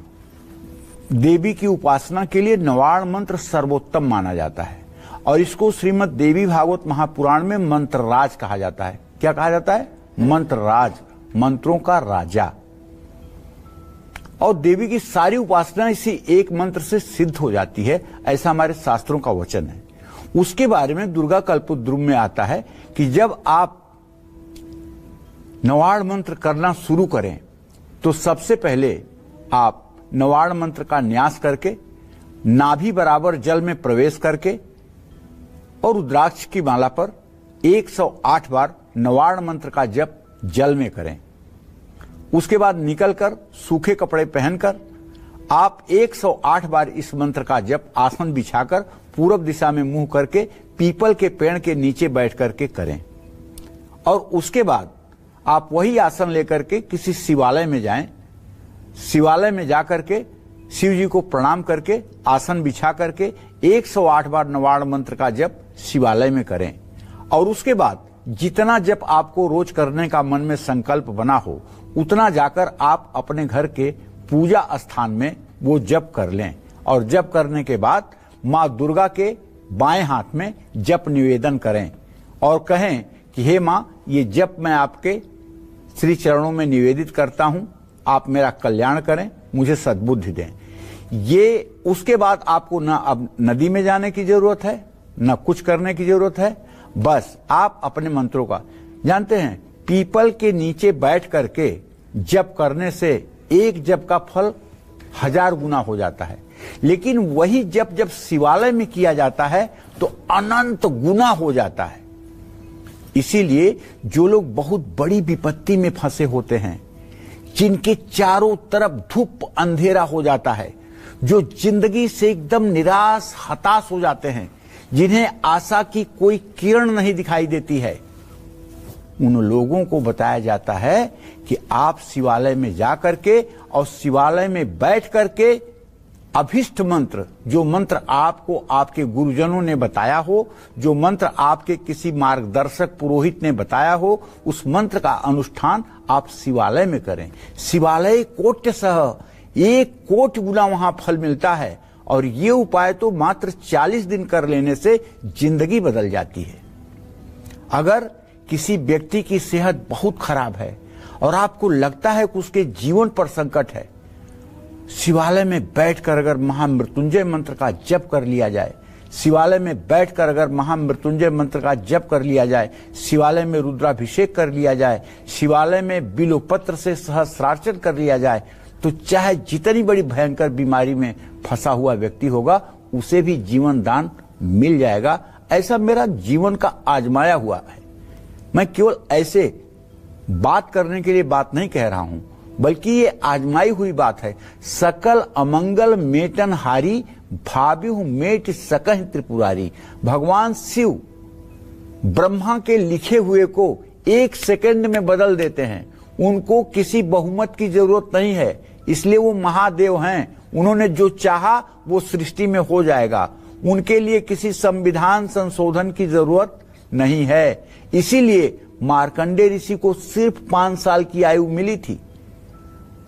देवी की उपासना के लिए नवाड़ मंत्र सर्वोत्तम माना जाता है और इसको श्रीमद् देवी भागवत महापुराण में मंत्रराज कहा जाता है। क्या कहा जाता है? मंत्रराज, मंत्रों का राजा। और देवी की सारी उपासना इसी एक मंत्र से सिद्ध हो जाती है, ऐसा हमारे शास्त्रों का वचन है। उसके बारे में दुर्गा कल्पद्रुम में आता है कि जब आप नवाड़ मंत्र करना शुरू करें तो सबसे पहले आप नवाड़ मंत्र का न्यास करके नाभि बराबर जल में प्रवेश करके और रुद्राक्ष की माला पर 108 बार नवाड़ मंत्र का जप जल में करें। उसके बाद निकलकर सूखे कपड़े पहनकर आप 108 बार इस मंत्र का जप आसन बिछाकर पूरब दिशा में मुंह करके पीपल के पेड़ के नीचे बैठ करके करें। और उसके बाद आप वही आसन लेकर के किसी शिवालय में जाएं। शिवालय में जाकर के शिव जी को प्रणाम करके आसन बिछा करके 108 बार नवाड़ मंत्र का जप शिवालय में करें। और उसके बाद जितना जप आपको रोज करने का मन में संकल्प बना हो उतना जाकर आप अपने घर के पूजा स्थान में वो जप कर लें। और जप करने के बाद मां दुर्गा के बाएं हाथ में जप निवेदन करें और कहें कि हे मां, ये जप मैं आपके श्री चरणों में निवेदित करता हूं, आप मेरा कल्याण करें, मुझे सद्बुद्धि दें। ये उसके बाद आपको न अब नदी में जाने की जरूरत है, न कुछ करने की जरूरत है। बस आप अपने मंत्रों का जानते हैं, पीपल के नीचे बैठ करके जप करने से एक जप का फल 1000 गुना हो जाता है। लेकिन वही जब जब शिवालय में किया जाता है तो अनंत गुना हो जाता है। इसीलिए जो लोग बहुत बड़ी विपत्ति में फंसे होते हैं, जिनके चारों तरफ धूप अंधेरा हो जाता है, जो जिंदगी से एकदम निराश हताश हो जाते हैं, जिन्हें आशा की कोई किरण नहीं दिखाई देती है, उन लोगों को बताया जाता है कि आप शिवालय में जा करके और शिवालय में बैठ करके अभिष्ट मंत्र, जो मंत्र आपको आपके गुरुजनों ने बताया हो, जो मंत्र आपके किसी मार्गदर्शक पुरोहित ने बताया हो, उस मंत्र का अनुष्ठान आप शिवालय में करें। शिवालय कोट्य सह, 1 कोटि गुना वहां फल मिलता है। और ये उपाय तो मात्र 40 दिन कर लेने से जिंदगी बदल जाती है। अगर किसी व्यक्ति की सेहत बहुत खराब है और आपको लगता है कि उसके जीवन पर संकट है, शिवालय में बैठकर अगर महामृत्युंजय मंत्र का जप कर लिया जाए, शिवालय में बैठकर अगर महामृत्युंजय मंत्र का जप कर लिया जाए, शिवालय में रुद्राभिषेक कर लिया जाए, शिवालय में बिल्वपत्र से सहस्रार्चन कर लिया जाए, तो चाहे जितनी बड़ी भयंकर बीमारी में फंसा हुआ व्यक्ति होगा, उसे भी जीवन दान मिल जाएगा। ऐसा मेरा जीवन का आजमाया हुआ है। मैं केवल ऐसे बात करने के लिए बात नहीं कह रहा हूं, बल्कि ये आजमाई हुई बात है। सकल अमंगल मेटन हारी, भाव्यु मेट सकह त्रिपुरारी। भगवान शिव ब्रह्मा के लिखे हुए को 1 सेकंड में बदल देते हैं। उनको किसी बहुमत की जरूरत नहीं है, इसलिए वो महादेव हैं। उन्होंने जो चाहा वो सृष्टि में हो जाएगा। उनके लिए किसी संविधान संशोधन की जरूरत नहीं है। इसीलिए मार्कंडेय ऋषि को सिर्फ 5 साल की आयु मिली थी।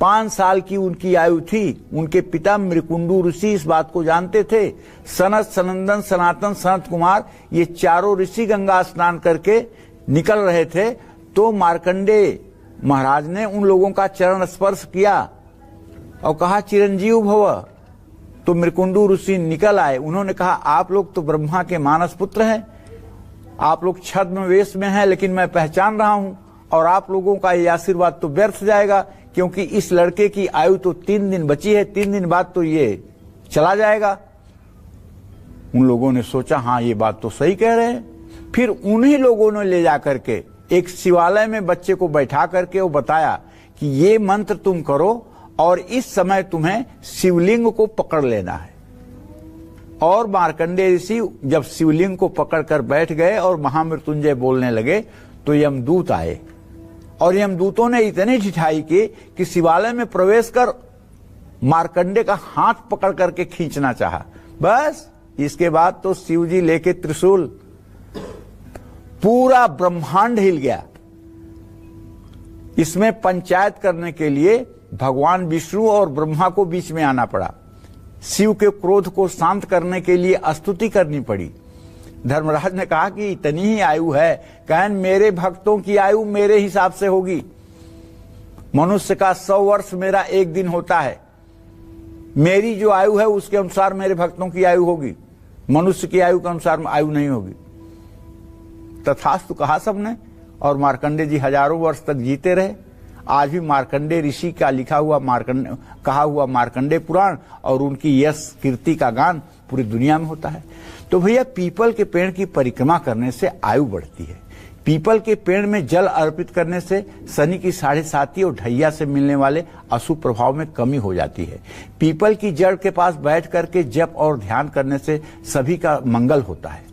5 साल की उनकी आयु थी। उनके पिता मृकुंडू ऋषि इस बात को जानते थे। सनत, सनंदन, सनातन, सनत कुमार, ये चारों ऋषि गंगा स्नान करके निकल रहे थे, तो मार्कंडेय महाराज ने उन लोगों का चरण स्पर्श किया और कहा चिरंजीव भव। तो मृकुंडू ऋषि निकल आए। उन्होंने कहा आप लोग तो ब्रह्मा के मानस पुत्र हैं, आप लोग छद्म वेश में हैं, लेकिन मैं पहचान रहा हूं, और आप लोगों का ये आशीर्वाद तो व्यर्थ जाएगा, क्योंकि इस लड़के की आयु तो 3 दिन बची है, 3 दिन बाद तो ये चला जाएगा। उन लोगों ने सोचा हाँ ये बात तो सही कह रहे हैं। फिर उन्हीं लोगों ने ले जाकर के एक शिवालय में बच्चे को बैठा करके वो बताया कि ये मंत्र तुम करो और इस समय तुम्हें शिवलिंग को पकड़ लेना है। और मार्कंडेय ऋषि जब शिवलिंग को पकड़कर बैठ गए और महामृत्युंजय बोलने लगे, तो यमदूत आए और यमदूतों ने इतनी ढिठाई की कि शिवालय में प्रवेश कर मार्कंडेय का हाथ पकड़ करके खींचना चाहा। बस इसके बाद तो शिव जी लेके त्रिशूल, पूरा ब्रह्मांड हिल गया। इसमें पंचायत करने के लिए भगवान विष्णु और ब्रह्मा को बीच में आना पड़ा। शिव के क्रोध को शांत करने के लिए स्तुति करनी पड़ी। धर्मराज ने कहा कि इतनी ही आयु है, कहन मेरे भक्तों की आयु मेरे हिसाब से होगी। मनुष्य का 100 वर्ष मेरा 1 दिन होता है। मेरी जो आयु है उसके अनुसार मेरे भक्तों की आयु होगी, मनुष्य की आयु के अनुसार आयु नहीं होगी। तथास्तु कहा सबने, और मार्कंडेय जी हजारों वर्ष तक जीते रहे। आज भी मार्कंडेय ऋषि का लिखा हुआ कहा हुआ मार्कंडेय पुराण और उनकी यश कीर्ति का गान पूरी दुनिया में होता है। तो भैया पीपल के पेड़ की परिक्रमा करने से आयु बढ़ती है। पीपल के पेड़ में जल अर्पित करने से शनि की 7.5 और ढैया से मिलने वाले अशुभ प्रभाव में कमी हो जाती है। पीपल की जड़ के पास बैठ करके जप और ध्यान करने से सभी का मंगल होता है।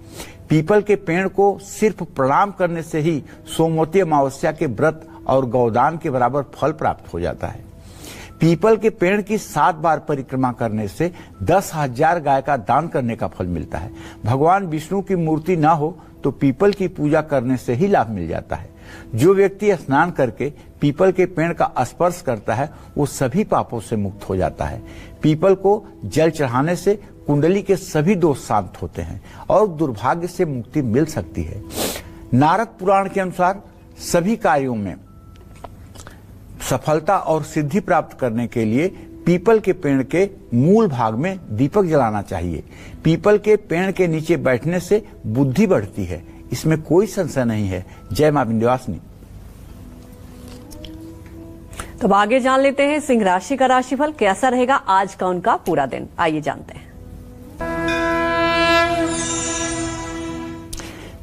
पीपल के पेड़ को सिर्फ प्रणाम करने से ही सोमवती अमावस्या के व्रत और गौदान के बराबर फल प्राप्त हो जाता है। पीपल के पेड़ की 7 बार परिक्रमा करने से 10,000 गाय का दान करने का फल मिलता है। भगवान विष्णु की मूर्ति ना हो तो पीपल की पूजा करने से ही लाभ मिल जाता है। जो व्यक्ति स्नान करके पीपल के पेड़ का स्पर्श करता है वो सभी पापों से मुक्त हो जाता है। पीपल को जल चढ़ाने से कुंडली के सभी दोष शांत होते हैं और दुर्भाग्य से मुक्ति मिल सकती है। नारद पुराण के अनुसार सभी कार्यों में सफलता और सिद्धि प्राप्त करने के लिए पीपल के पेड़ के मूल भाग में दीपक जलाना चाहिए। पीपल के पेड़ के नीचे बैठने से बुद्धि बढ़ती है, इसमें कोई संशय नहीं है। जय मां विंध्यवासिनी। तो अब आगे जान लेते हैं सिंह राशि का राशिफल कैसा रहेगा आज का उनका पूरा दिन। आइए जानते हैं।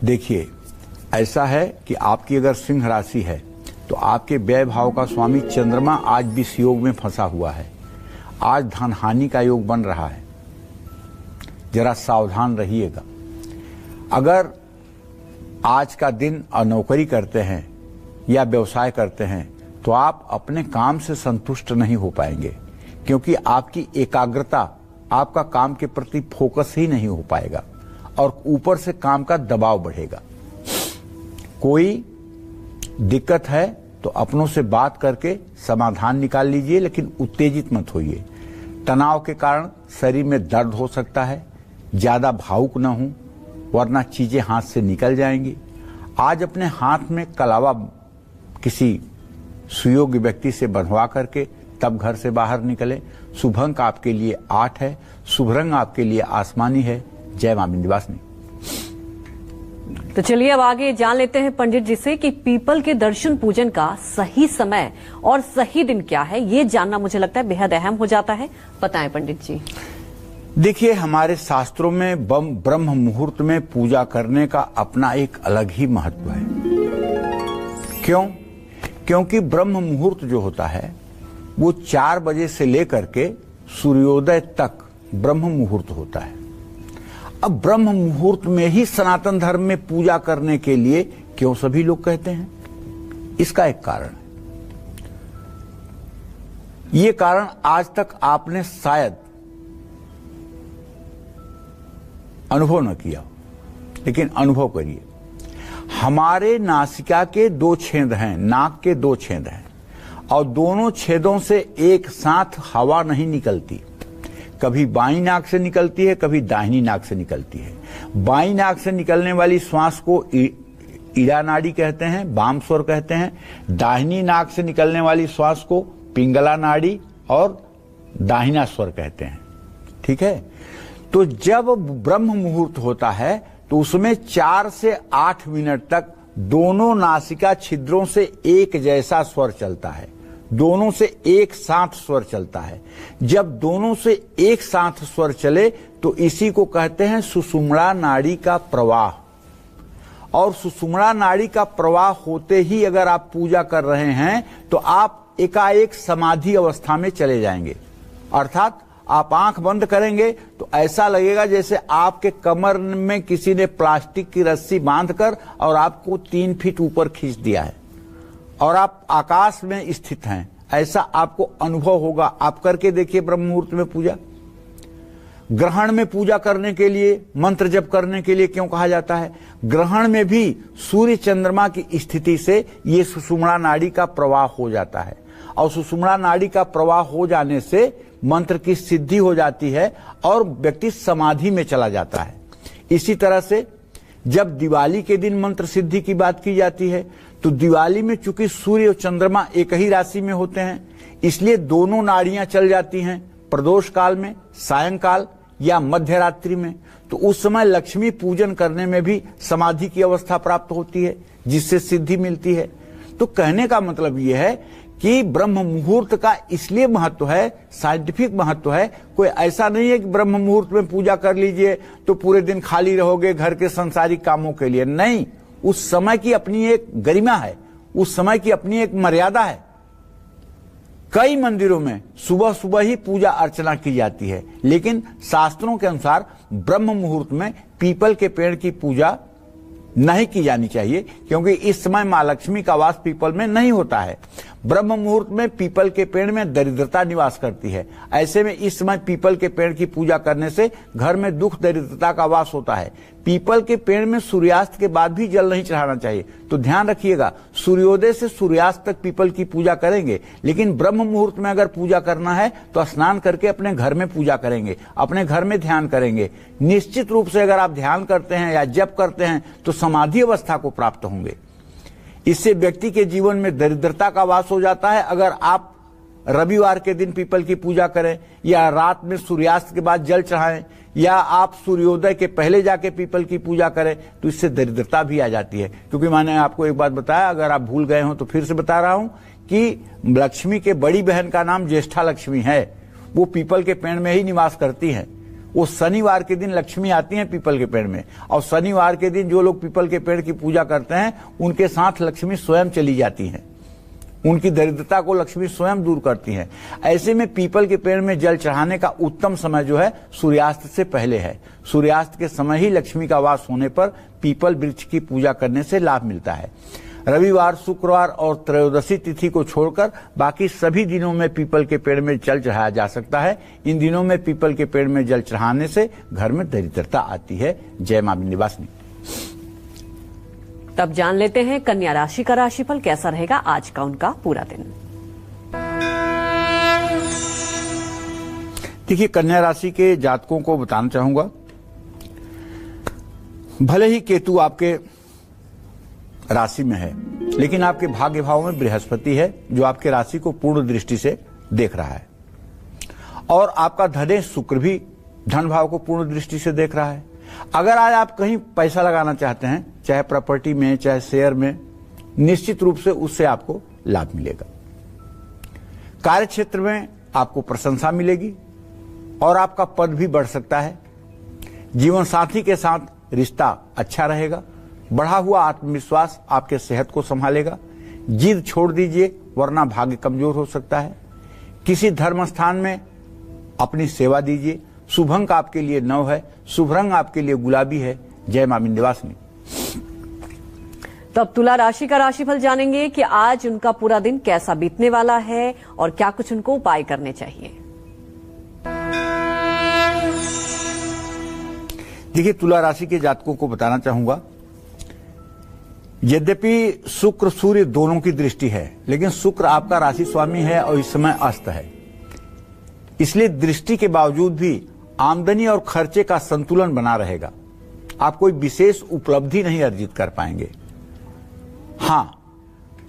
देखिए, ऐसा है कि आपकी अगर सिंह राशि है तो आपके व्यय भाव का स्वामी चंद्रमा आज विष योग में फंसा हुआ है। आज धन हानि का योग बन रहा है, जरा सावधान रहिएगा। अगर आज का दिन नौकरी करते हैं या व्यवसाय करते हैं तो आप अपने काम से संतुष्ट नहीं हो पाएंगे, क्योंकि आपकी एकाग्रता, आपका काम के प्रति फोकस ही नहीं हो पाएगा और ऊपर से काम का दबाव बढ़ेगा। कोई दिक्कत है तो अपनों से बात करके समाधान निकाल लीजिए, लेकिन उत्तेजित मत होइए। तनाव के कारण शरीर में दर्द हो सकता है। ज्यादा भावुक न हो, वरना चीजें हाथ से निकल जाएंगी। आज अपने हाथ में कलावा किसी सुयोग्य व्यक्ति से बंधवा करके तब घर से बाहर निकले। शुभ अंक आपके लिए 8 है। शुभ रंग आपके लिए आसमानी है। जय मां विंध्यवासिनी। तो चलिए अब आगे जान लेते हैं पंडित जी से कि पीपल के दर्शन पूजन का सही समय और सही दिन क्या है। ये जानना मुझे लगता है बेहद अहम हो जाता है। बताएं पंडित जी। देखिए, हमारे शास्त्रों में ब्रह्म मुहूर्त में पूजा करने का अपना एक अलग ही महत्व है। क्यों? क्योंकि ब्रह्म मुहूर्त जो होता है वो 4 बजे से लेकर के सूर्योदय तक ब्रह्म मुहूर्त होता है। अब ब्रह्म मुहूर्त में ही सनातन धर्म में पूजा करने के लिए क्यों सभी लोग कहते हैं? इसका एक कारण है। ये कारण आज तक आपने शायद अनुभव न किया, लेकिन अनुभव करिए। हमारे नासिका के 2 छेद हैं, नाक के 2 छेद हैं, और दोनों छेदों से एक साथ हवा नहीं निकलती। कभी बाईं नाक से निकलती है, कभी दाहिनी नाक से निकलती है। बाईं नाक से निकलने वाली श्वास को ईड़ा नाड़ी कहते हैं, वाम स्वर कहते हैं। दाहिनी नाक से निकलने वाली श्वास को पिंगला नाड़ी और दाहिना स्वर कहते हैं। ठीक है? तो जब ब्रह्म मुहूर्त होता है तो उसमें 4 से 8 मिनट तक दोनों नासिका छिद्रों से एक जैसा स्वर चलता है, दोनों से एक साथ स्वर चलता है। जब दोनों से एक साथ स्वर चले तो इसी को कहते हैं सुषुम्ना नाड़ी का प्रवाह। और सुषुम्ना नाड़ी का प्रवाह होते ही अगर आप पूजा कर रहे हैं तो आप एकाएक समाधि अवस्था में चले जाएंगे। अर्थात आप आंख बंद करेंगे तो ऐसा लगेगा जैसे आपके कमर में किसी ने प्लास्टिक की रस्सी बांधकर और आपको 3 फीट ऊपर खींच दिया है और आप आकाश में स्थित हैं। ऐसा आपको अनुभव होगा। आप करके देखिए ब्रह्म मुहूर्त में पूजा। ग्रहण में पूजा करने के लिए, मंत्र जप करने के लिए क्यों कहा जाता है? ग्रहण में भी सूर्य चंद्रमा की स्थिति से ये सुषुम्ना नाड़ी का प्रवाह हो जाता है, और सुषुम्ना नाड़ी का प्रवाह हो जाने से मंत्र की सिद्धि हो जाती है और व्यक्ति समाधि में चला जाता है। इसी तरह से जब दिवाली के दिन मंत्र सिद्धि की बात की जाती है तो दिवाली में चूंकि सूर्य और चंद्रमा एक ही राशि में होते हैं, इसलिए दोनों नाड़ियां चल जाती हैं प्रदोष काल में, सायंकाल या मध्य रात्रि में। तो उस समय लक्ष्मी पूजन करने में भी समाधि की अवस्था प्राप्त होती है, जिससे सिद्धि मिलती है। तो कहने का मतलब यह है कि ब्रह्म मुहूर्त का इसलिए महत्व है, साइंटिफिक महत्व है। कोई ऐसा नहीं है कि ब्रह्म मुहूर्त में पूजा कर लीजिए तो पूरे दिन खाली रहोगे घर के सांसारिक कामों के लिए। नहीं, उस समय की अपनी एक गरिमा है, उस समय की अपनी एक मर्यादा है। कई मंदिरों में सुबह सुबह ही पूजा अर्चना की जाती है, लेकिन शास्त्रों के अनुसार ब्रह्म मुहूर्त में पीपल के पेड़ की पूजा नहीं की जानी चाहिए, क्योंकि इस समय मां लक्ष्मी का वास पीपल में नहीं होता है। ब्रह्म मुहूर्त में पीपल के पेड़ में दरिद्रता निवास करती है। ऐसे में इस समय पीपल के पेड़ की पूजा करने से घर में दुख दरिद्रता का वास होता है। पीपल के पेड़ में सूर्यास्त के बाद भी जल नहीं चढ़ाना चाहिए। तो ध्यान रखिएगा, सूर्योदय से सूर्यास्त तक पीपल की पूजा करेंगे, लेकिन ब्रह्म मुहूर्त में अगर पूजा करना है तो स्नान करके अपने घर में पूजा करेंगे, अपने घर में ध्यान करेंगे। निश्चित रूप से अगर आप ध्यान करते हैं या जप करते हैं तो समाधि अवस्था को प्राप्त होंगे। इससे व्यक्ति के जीवन में दरिद्रता का वास हो जाता है। अगर आप रविवार के दिन पीपल की पूजा करें या रात में सूर्यास्त के बाद जल चढ़ाएं या आप सूर्योदय के पहले जाके पीपल की पूजा करें तो इससे दरिद्रता भी आ जाती है। क्योंकि मैंने आपको एक बात बताया, अगर आप भूल गए हो तो फिर से बता रहा हूं कि लक्ष्मी के बड़ी बहन का नाम ज्येष्ठा लक्ष्मी है, वो पीपल के पेड़ में ही निवास करती हैं। वो शनिवार के दिन लक्ष्मी आती हैं पीपल के पेड़ में, और शनिवार के दिन जो लोग पीपल के पेड़ की पूजा करते हैं उनके साथ लक्ष्मी स्वयं चली जाती हैं। उनकी दरिद्रता को लक्ष्मी स्वयं दूर करती हैं। ऐसे में पीपल के पेड़ में जल चढ़ाने का उत्तम समय जो है सूर्यास्त से पहले है। सूर्यास्त के समय ही लक्ष्मी का वास होने पर पीपल वृक्ष की पूजा करने से लाभ मिलता है। रविवार, शुक्रवार और त्रयोदशी तिथि को छोड़कर बाकी सभी दिनों में पीपल के पेड़ में जल चढ़ाया जा सकता है। इन दिनों में पीपल के पेड़ में जल चढ़ाने से घर में दरिद्रता आती है। जय मां विंध्यवासिनी। तब जान लेते हैं कन्या राशि का राशिफल कैसा रहेगा आज का उनका पूरा दिन। देखिए, कन्या राशि के जातकों को बताना चाहूंगा, भले ही केतु आपके राशि में है, लेकिन आपके भाग्य भाव में बृहस्पति है जो आपके राशि को पूर्ण दृष्टि से देख रहा है, और आपका धनेश शुक्र भी धन भाव को पूर्ण दृष्टि से देख रहा है। अगर आज आप कहीं पैसा लगाना चाहते हैं, चाहे प्रॉपर्टी में चाहे शेयर में, निश्चित रूप से उससे आपको लाभ मिलेगा। कार्य क्षेत्र में आपको प्रशंसा मिलेगी और आपका पद भी बढ़ सकता है। जीवन साथी के साथ रिश्ता अच्छा रहेगा। बढ़ा हुआ आत्मविश्वास आपके सेहत को संभालेगा। जिद छोड़ दीजिए वरना भाग्य कमजोर हो सकता है। किसी धर्म स्थान में अपनी सेवा दीजिए। शुभ अंक आपके लिए 9 है। शुभ रंग आपके लिए गुलाबी है। जय मां विंध्यवासिनी। तो अब तुला राशि का राशिफल जानेंगे कि आज उनका पूरा दिन कैसा बीतने वाला है और क्या कुछ उनको उपाय करने चाहिए। देखिए, तुला राशि के जातकों को बताना चाहूंगा, यद्यपि शुक्र सूर्य दोनों की दृष्टि है, लेकिन शुक्र आपका राशि स्वामी है और इस समय अस्त है। इसलिए दृष्टि के बावजूद भी आमदनी और खर्चे का संतुलन बना रहेगा। आप कोई विशेष उपलब्धि नहीं अर्जित कर पाएंगे। हां,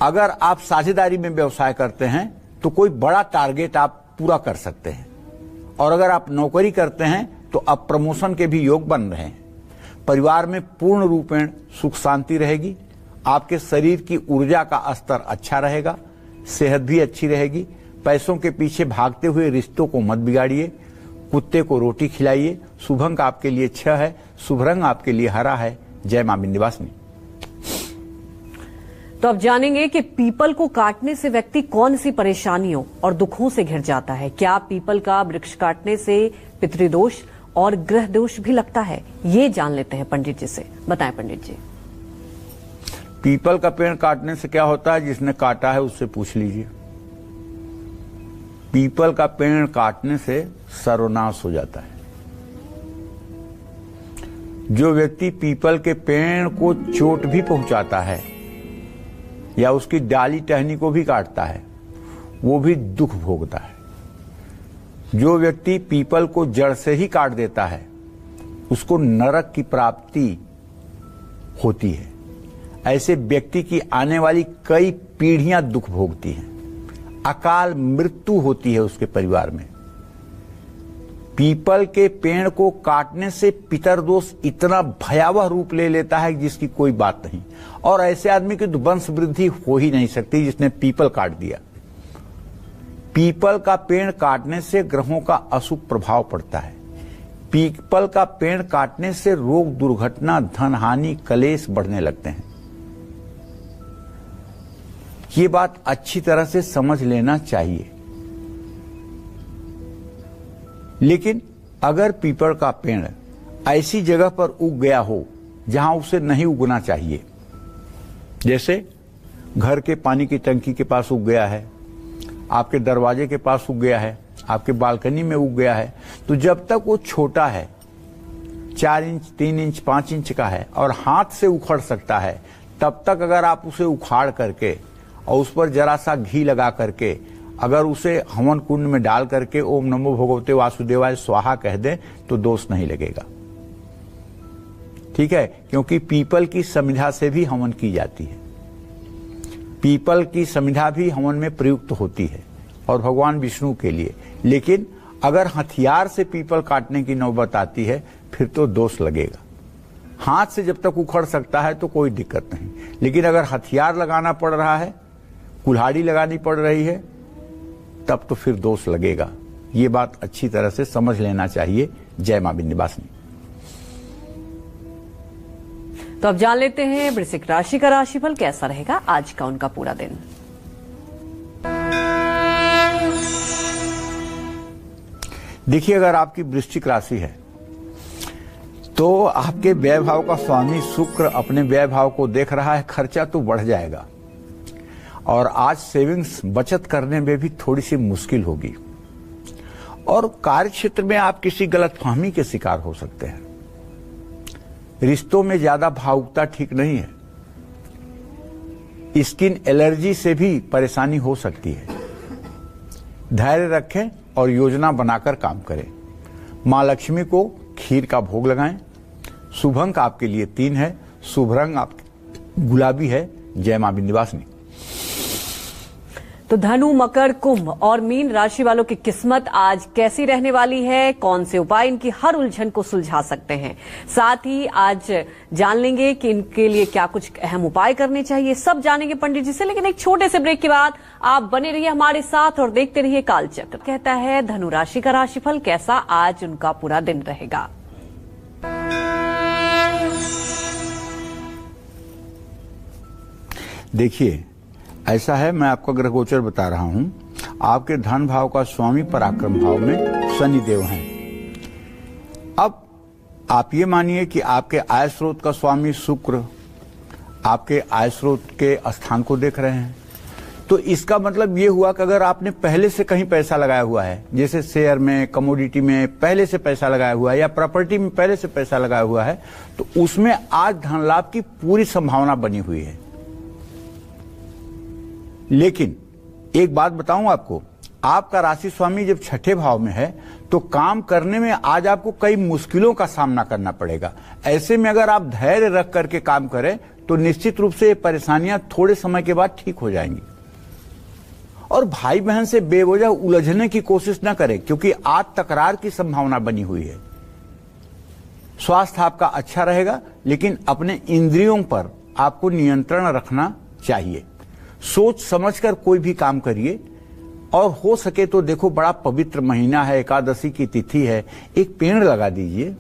अगर आप साझेदारी में व्यवसाय करते हैं तो कोई बड़ा टारगेट आप पूरा कर सकते हैं, और अगर आप नौकरी करते हैं तो अब प्रमोशन के भी योग बन रहे हैं। परिवार में पूर्ण रूपेण सुख शांति रहेगी। आपके शरीर की ऊर्जा का स्तर अच्छा रहेगा। सेहत भी अच्छी रहेगी। पैसों के पीछे भागते हुए रिश्तों को मत बिगाड़िए। कुत्ते को रोटी खिलाइए। शुभ अंक आपके लिए 6 है। शुभ रंग आपके लिए हरा है। जय मां विंध्यवासिनी। तो अब जानेंगे कि पीपल को काटने से व्यक्ति कौन सी परेशानियों और दुखों से घिर जाता है। क्या पीपल का वृक्ष काटने से पितृदोष और ग्रह दोष भी लगता है? ये जान लेते हैं पंडित जी से। बताएं पंडित जी। पीपल का पेड़ काटने से क्या होता है, जिसने काटा है उससे पूछ लीजिए। पीपल का पेड़ काटने से सर्वनाश हो जाता है। जो व्यक्ति पीपल के पेड़ को चोट भी पहुंचाता है या उसकी डाली टहनी को भी काटता है, वो भी दुख भोगता है। जो व्यक्ति पीपल को जड़ से ही काट देता है उसको नरक की प्राप्ति होती है। ऐसे व्यक्ति की आने वाली कई पीढ़ियां दुख भोगती हैं। अकाल मृत्यु होती है उसके परिवार में। पीपल के पेड़ को काटने से पितरदोष इतना भयावह रूप ले लेता है जिसकी कोई बात नहीं, और ऐसे आदमी की तो वंश वृद्धि हो ही नहीं सकती जिसने पीपल काट दिया। पीपल का पेड़ काटने से ग्रहों का अशुभ प्रभाव पड़ता है। पीपल का पेड़ काटने से रोग, दुर्घटना, धन हानि, कलेश बढ़ने लगते हैं। ये बात अच्छी तरह से समझ लेना चाहिए। लेकिन अगर पीपल का पेड़ ऐसी जगह पर उग गया हो जहां उसे नहीं उगना चाहिए, जैसे घर के पानी की टंकी के पास उग गया है, आपके दरवाजे के पास उग गया है, आपके बालकनी में उग गया है, तो जब तक वो छोटा है, 4 इंच, 3 इंच, 5 इंच का है और हाथ से उखड़ सकता है, तब तक अगर आप उसे उखाड़ करके और उस पर जरा सा घी लगा करके अगर उसे हवन कुंड में डाल करके ओम नमो भगवते वासुदेवाय स्वाहा कह दें तो दोष नहीं लगेगा। ठीक है, क्योंकि पीपल की समिधा से भी हवन की जाती है। पीपल की समिधा भी हवन में प्रयुक्त होती है और भगवान विष्णु के लिए। लेकिन अगर हथियार से पीपल काटने की नौबत आती है फिर तो दोष लगेगा। हाथ से जब तक उखड़ सकता है तो कोई दिक्कत नहीं, लेकिन अगर हथियार लगाना पड़ रहा है, कुल्हाड़ी लगानी पड़ रही है, तब तो फिर दोष लगेगा। ये बात अच्छी तरह से समझ लेना चाहिए। जय मां विंध्यवासिनी। तो अब जान लेते हैं वृश्चिक राशि का राशिफल कैसा रहेगा आज का उनका पूरा दिन। देखिए, अगर आपकी वृश्चिक राशि है तो आपके व्यय भाव का स्वामी शुक्र अपने व्यय भाव को देख रहा है, खर्चा तो बढ़ जाएगा और आज सेविंग्स बचत करने में भी थोड़ी सी मुश्किल होगी और कार्य क्षेत्र में आप किसी गलतफहमी के शिकार हो सकते हैं। रिश्तों में ज्यादा भावुकता ठीक नहीं है। स्किन एलर्जी से भी परेशानी हो सकती है। धैर्य रखें और योजना बनाकर काम करें। मां लक्ष्मी को खीर का भोग लगाएं। शुभ अंक आपके लिए 3 है। शुभ रंग आपके गुलाबी है। जय मां विंध्यवासिनी। तो धनु, मकर, कुंभ और मीन राशि वालों की किस्मत आज कैसी रहने वाली है, कौन से उपाय इनकी हर उलझन को सुलझा सकते हैं, साथ ही आज जान लेंगे कि इनके लिए क्या कुछ अहम उपाय करने चाहिए, सब जानेंगे पंडित जी से। लेकिन एक छोटे से ब्रेक के बाद आप बने रहिए हमारे साथ और देखते रहिए कालचक्र। कहता है धनु राशि का राशिफल कैसा आज उनका पूरा दिन रहेगा। देखिए, ऐसा है, मैं आपको ग्रह गोचर बता रहा हूं। आपके धन भाव का स्वामी पराक्रम भाव में शनि देव हैं। अब आप ये मानिए कि आपके आय स्रोत का स्वामी शुक्र आपके आय स्रोत के स्थान को देख रहे हैं। तो इसका मतलब ये हुआ कि अगर आपने पहले से कहीं पैसा लगाया हुआ है, जैसे शेयर में, कमोडिटी में पहले से पैसा लगाया हुआ है या प्रॉपर्टी में पहले से पैसा लगाया हुआ है, तो उसमें आज धन लाभ की पूरी संभावना बनी हुई है। लेकिन एक बात बताऊं आपको, आपका राशि स्वामी जब छठे भाव में है तो काम करने में आज आपको कई मुश्किलों का सामना करना पड़ेगा। ऐसे में अगर आप धैर्य रख करके काम करें तो निश्चित रूप से ये परेशानियां थोड़े समय के बाद ठीक हो जाएंगी। और भाई बहन से बेवजह उलझने की कोशिश न करें, क्योंकि आज तकरार की संभावना बनी हुई है। स्वास्थ्य आपका अच्छा रहेगा, लेकिन अपने इंद्रियों पर आपको नियंत्रण रखना चाहिए। सोच समझकर कोई भी काम करिए और हो सके तो देखो, बड़ा पवित्र महीना है, एकादशी की तिथि है, एक पेड़ लगा दीजिए।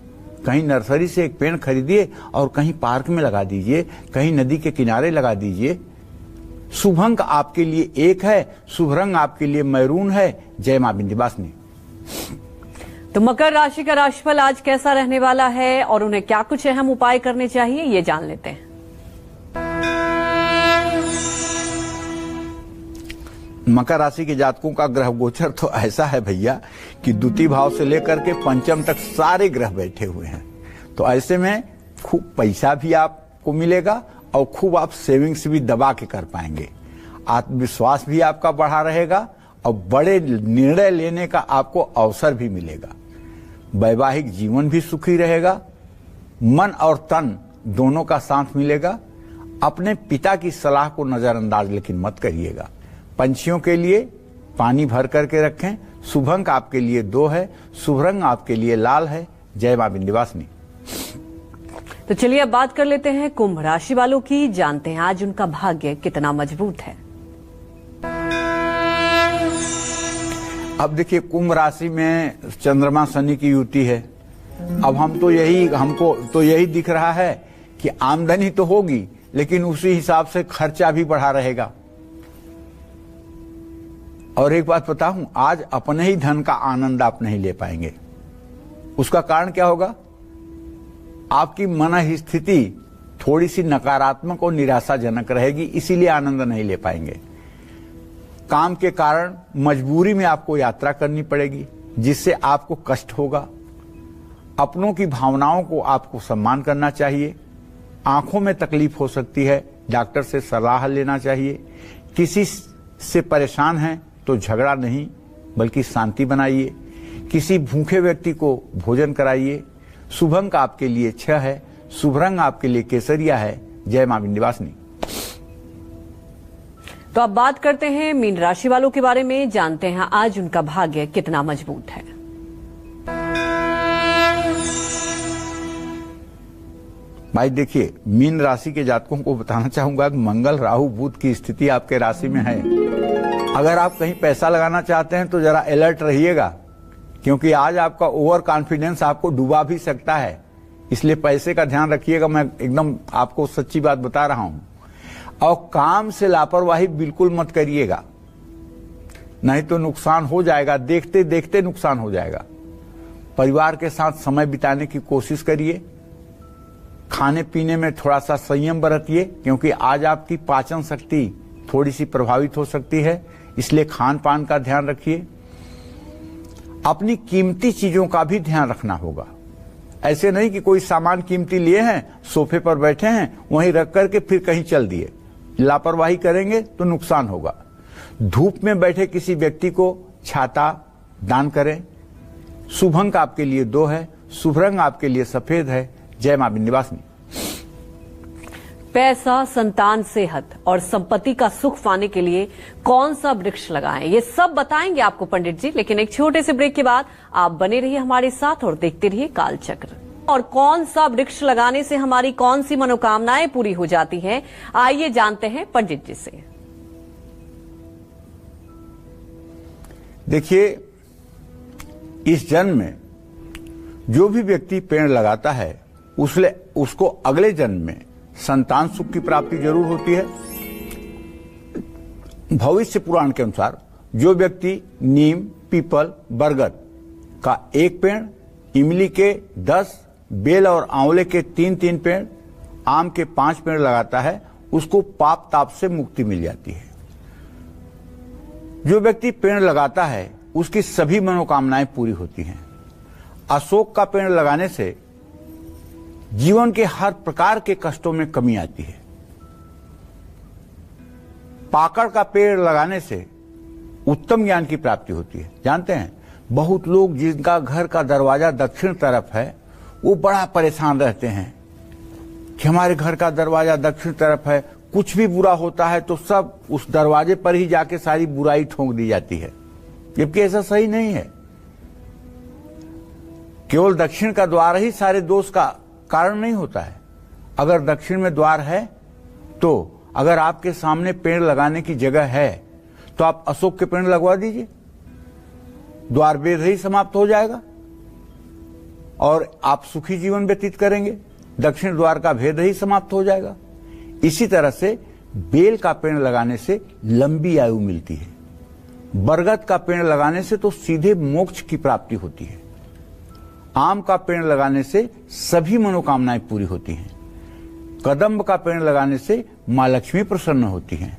कहीं नर्सरी से एक पेड़ खरीदिए और कहीं पार्क में लगा दीजिए, कहीं नदी के किनारे लगा दीजिए। शुभ अंक आपके लिए 1 है। शुभ रंग आपके लिए मैरून है। जय मां विंध्यवासिनी। तो मकर राशि का राशिफल आज कैसा रहने वाला है और उन्हें क्या कुछ अहम उपाय करने चाहिए, ये जान लेते हैं। मकर राशि के जातकों का ग्रह गोचर तो ऐसा है भैया कि द्वितीय भाव से लेकर के पंचम तक सारे ग्रह बैठे हुए हैं। तो ऐसे में खूब पैसा भी आपको मिलेगा और खूब आप सेविंग्स भी दबा के कर पाएंगे। आत्मविश्वास भी आपका बढ़ा रहेगा और बड़े निर्णय लेने का आपको अवसर भी मिलेगा। वैवाहिक जीवन भी सुखी रहेगा। मन और तन दोनों का साथ मिलेगा। अपने पिता की सलाह को नजरअंदाज लेकिन मत करिएगा। पंछियों के लिए पानी भर करके रखें। शुभ अंक आपके लिए 2 है। शुभ रंग आपके लिए लाल है। जय मां विंध्यवासिनी। तो चलिए अब बात कर लेते हैं कुंभ राशि वालों की। जानते हैं आज उनका भाग्य कितना मजबूत है। अब देखिए, कुंभ राशि में चंद्रमा शनि की युति है। अब हमको तो यही दिख रहा है कि आमदनी तो होगी, लेकिन उसी हिसाब से खर्चा भी बढ़ा रहेगा। और एक बात बताऊं, आज अपने ही धन का आनंद आप नहीं ले पाएंगे। उसका कारण क्या होगा? आपकी मन स्थिति थोड़ी सी नकारात्मक और निराशाजनक रहेगी, इसीलिए आनंद नहीं ले पाएंगे। काम के कारण मजबूरी में आपको यात्रा करनी पड़ेगी, जिससे आपको कष्ट होगा। अपनों की भावनाओं को आपको सम्मान करना चाहिए। आंखों में तकलीफ हो सकती है, डॉक्टर से सलाह लेना चाहिए। किसी से परेशान हैं तो झगड़ा नहीं बल्कि शांति बनाइए। किसी भूखे व्यक्ति को भोजन कराइए। शुभ अंक आपके लिए 6 है। शुभ रंग आपके लिए केसरिया है। जय मां विंध्यवासिनी। तो अब बात करते हैं मीन राशि वालों के बारे में। जानते हैं आज उनका भाग्य कितना मजबूत है। भाई देखिए, मीन राशि के जातकों को बताना चाहूंगा कि मंगल, राहु, बुध की स्थिति आपके राशि में है। अगर आप कहीं पैसा लगाना चाहते हैं तो जरा अलर्ट रहिएगा, क्योंकि आज आपका ओवर कॉन्फिडेंस आपको डुबा भी सकता है। इसलिए पैसे का ध्यान रखिएगा। मैं एकदम आपको सच्ची बात बता रहा हूं। और काम से लापरवाही बिल्कुल मत करिएगा, नहीं तो नुकसान हो जाएगा। देखते देखते नुकसान हो जाएगा। परिवार के साथ समय बिताने की कोशिश करिए। खाने पीने में थोड़ा सा संयम बरतिए, क्योंकि आज आपकी पाचन शक्ति थोड़ी सी प्रभावित हो सकती है। इसलिए खान पान का ध्यान रखिए। अपनी कीमती चीजों का भी ध्यान रखना होगा। ऐसे नहीं कि कोई सामान कीमती लिए हैं, सोफे पर बैठे हैं, वहीं रख करके फिर कहीं चल दिए। लापरवाही करेंगे तो नुकसान होगा। धूप में बैठे किसी व्यक्ति को छाता दान करें। शुभ अंक आपके लिए 2 है। शुभ रंग आपके लिए सफेद है। जय मां विंध्यवासिनी। पैसा, संतान, सेहत और संपत्ति का सुख पाने के लिए कौन सा वृक्ष लगाएं, ये सब बताएंगे आपको पंडित जी। लेकिन एक छोटे से ब्रेक के बाद आप बने रहिए हमारे साथ और देखते रहिए कालचक्र। और कौन सा वृक्ष लगाने से हमारी कौन सी मनोकामनाएं पूरी हो जाती हैं, आइए जानते हैं पंडित जी से। देखिए, इस जन्म में जो भी व्यक्ति पेड़ लगाता है उसको अगले जन्म में संतान सुख की प्राप्ति जरूर होती है। भविष्य पुराण के अनुसार जो व्यक्ति नीम, पीपल, बरगद का 1 पेड़, इमली के 10, बेल और आंवले के 3-3 पेड़, आम के 5 पेड़ लगाता है, उसको पाप ताप से मुक्ति मिल जाती है। जो व्यक्ति पेड़ लगाता है उसकी सभी मनोकामनाएं पूरी होती हैं। अशोक का पेड़ लगाने से जीवन के हर प्रकार के कष्टों में कमी आती है। पाकड़ का पेड़ लगाने से उत्तम ज्ञान की प्राप्ति होती है। जानते हैं, बहुत लोग जिनका घर का दरवाजा दक्षिण तरफ है वो बड़ा परेशान रहते हैं कि हमारे घर का दरवाजा दक्षिण तरफ है, कुछ भी बुरा होता है तो सब उस दरवाजे पर ही जाके सारी बुराई ठोंक दी जाती है, जबकि ऐसा सही नहीं है। केवल दक्षिण का द्वार ही सारे दोष का कारण नहीं होता है। अगर दक्षिण में द्वार है तो अगर आपके सामने पेड़ लगाने की जगह है तो आप अशोक के पेड़ लगवा दीजिए, द्वार भेद ही समाप्त हो जाएगा और आप सुखी जीवन व्यतीत करेंगे। दक्षिण द्वार का भेद ही समाप्त हो जाएगा। इसी तरह से बेल का पेड़ लगाने से लंबी आयु मिलती है। बरगद का पेड़ लगाने से तो सीधे मोक्ष की प्राप्ति होती है। आम का पेड़ लगाने से सभी मनोकामनाएं पूरी होती हैं। कदम्ब का पेड़ लगाने से मां लक्ष्मी प्रसन्न होती हैं।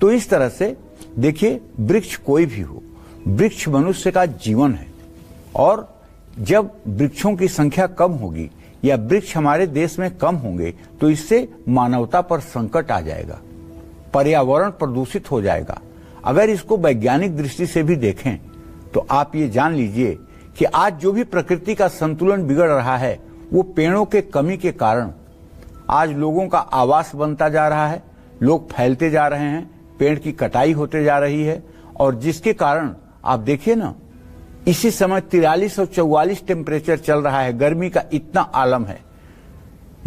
तो इस तरह से देखिए, वृक्ष कोई भी हो, वृक्ष मनुष्य का जीवन है। और जब वृक्षों की संख्या कम होगी या वृक्ष हमारे देश में कम होंगे तो इससे मानवता पर संकट आ जाएगा, पर्यावरण प्रदूषित हो जाएगा। अगर इसको वैज्ञानिक दृष्टि से भी देखें तो आप ये जान लीजिए कि आज जो भी प्रकृति का संतुलन बिगड़ रहा है वो पेड़ों के कमी के कारण आज लोगों का आवास बनता जा रहा है, लोग फैलते जा रहे हैं, पेड़ की कटाई होते जा रही है। और जिसके कारण आप देखिए ना, इसी समय 43 और 44 टेम्परेचर चल रहा है। गर्मी का इतना आलम है।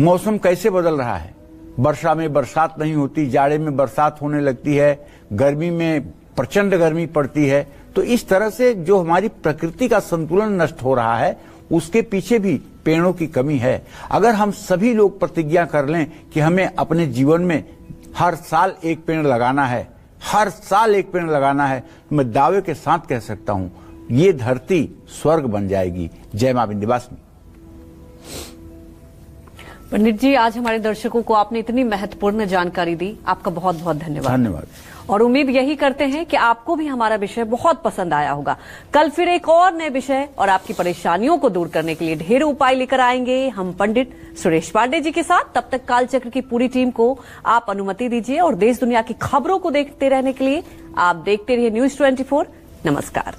मौसम कैसे बदल रहा है, वर्षा में बरसात नहीं होती, जाड़े में बरसात होने लगती है, गर्मी में प्रचंड गर्मी पड़ती है। तो इस तरह से जो हमारी प्रकृति का संतुलन नष्ट हो रहा है उसके पीछे भी पेड़ों की कमी है। अगर हम सभी लोग प्रतिज्ञा कर लें कि हमें अपने जीवन में हर साल 1 पेड़ लगाना है, हर साल 1 पेड़ लगाना है, तो मैं दावे के साथ कह सकता हूं ये धरती स्वर्ग बन जाएगी। जय मां विंध्यवासिनी। पंडित जी, आज हमारे दर्शकों को आपने इतनी महत्वपूर्ण जानकारी दी, आपका बहुत बहुत धन्यवाद। धन्यवाद। और उम्मीद यही करते हैं कि आपको भी हमारा विषय बहुत पसंद आया होगा। कल फिर एक और नए विषय और आपकी परेशानियों को दूर करने के लिए ढेरों उपाय लेकर आएंगे हम पंडित सुरेश पांडे जी के साथ। तब तक कालचक्र की पूरी टीम को आप अनुमति दीजिए और देश दुनिया की खबरों को देखते रहने के लिए आप देखते रहिए News 24। नमस्कार।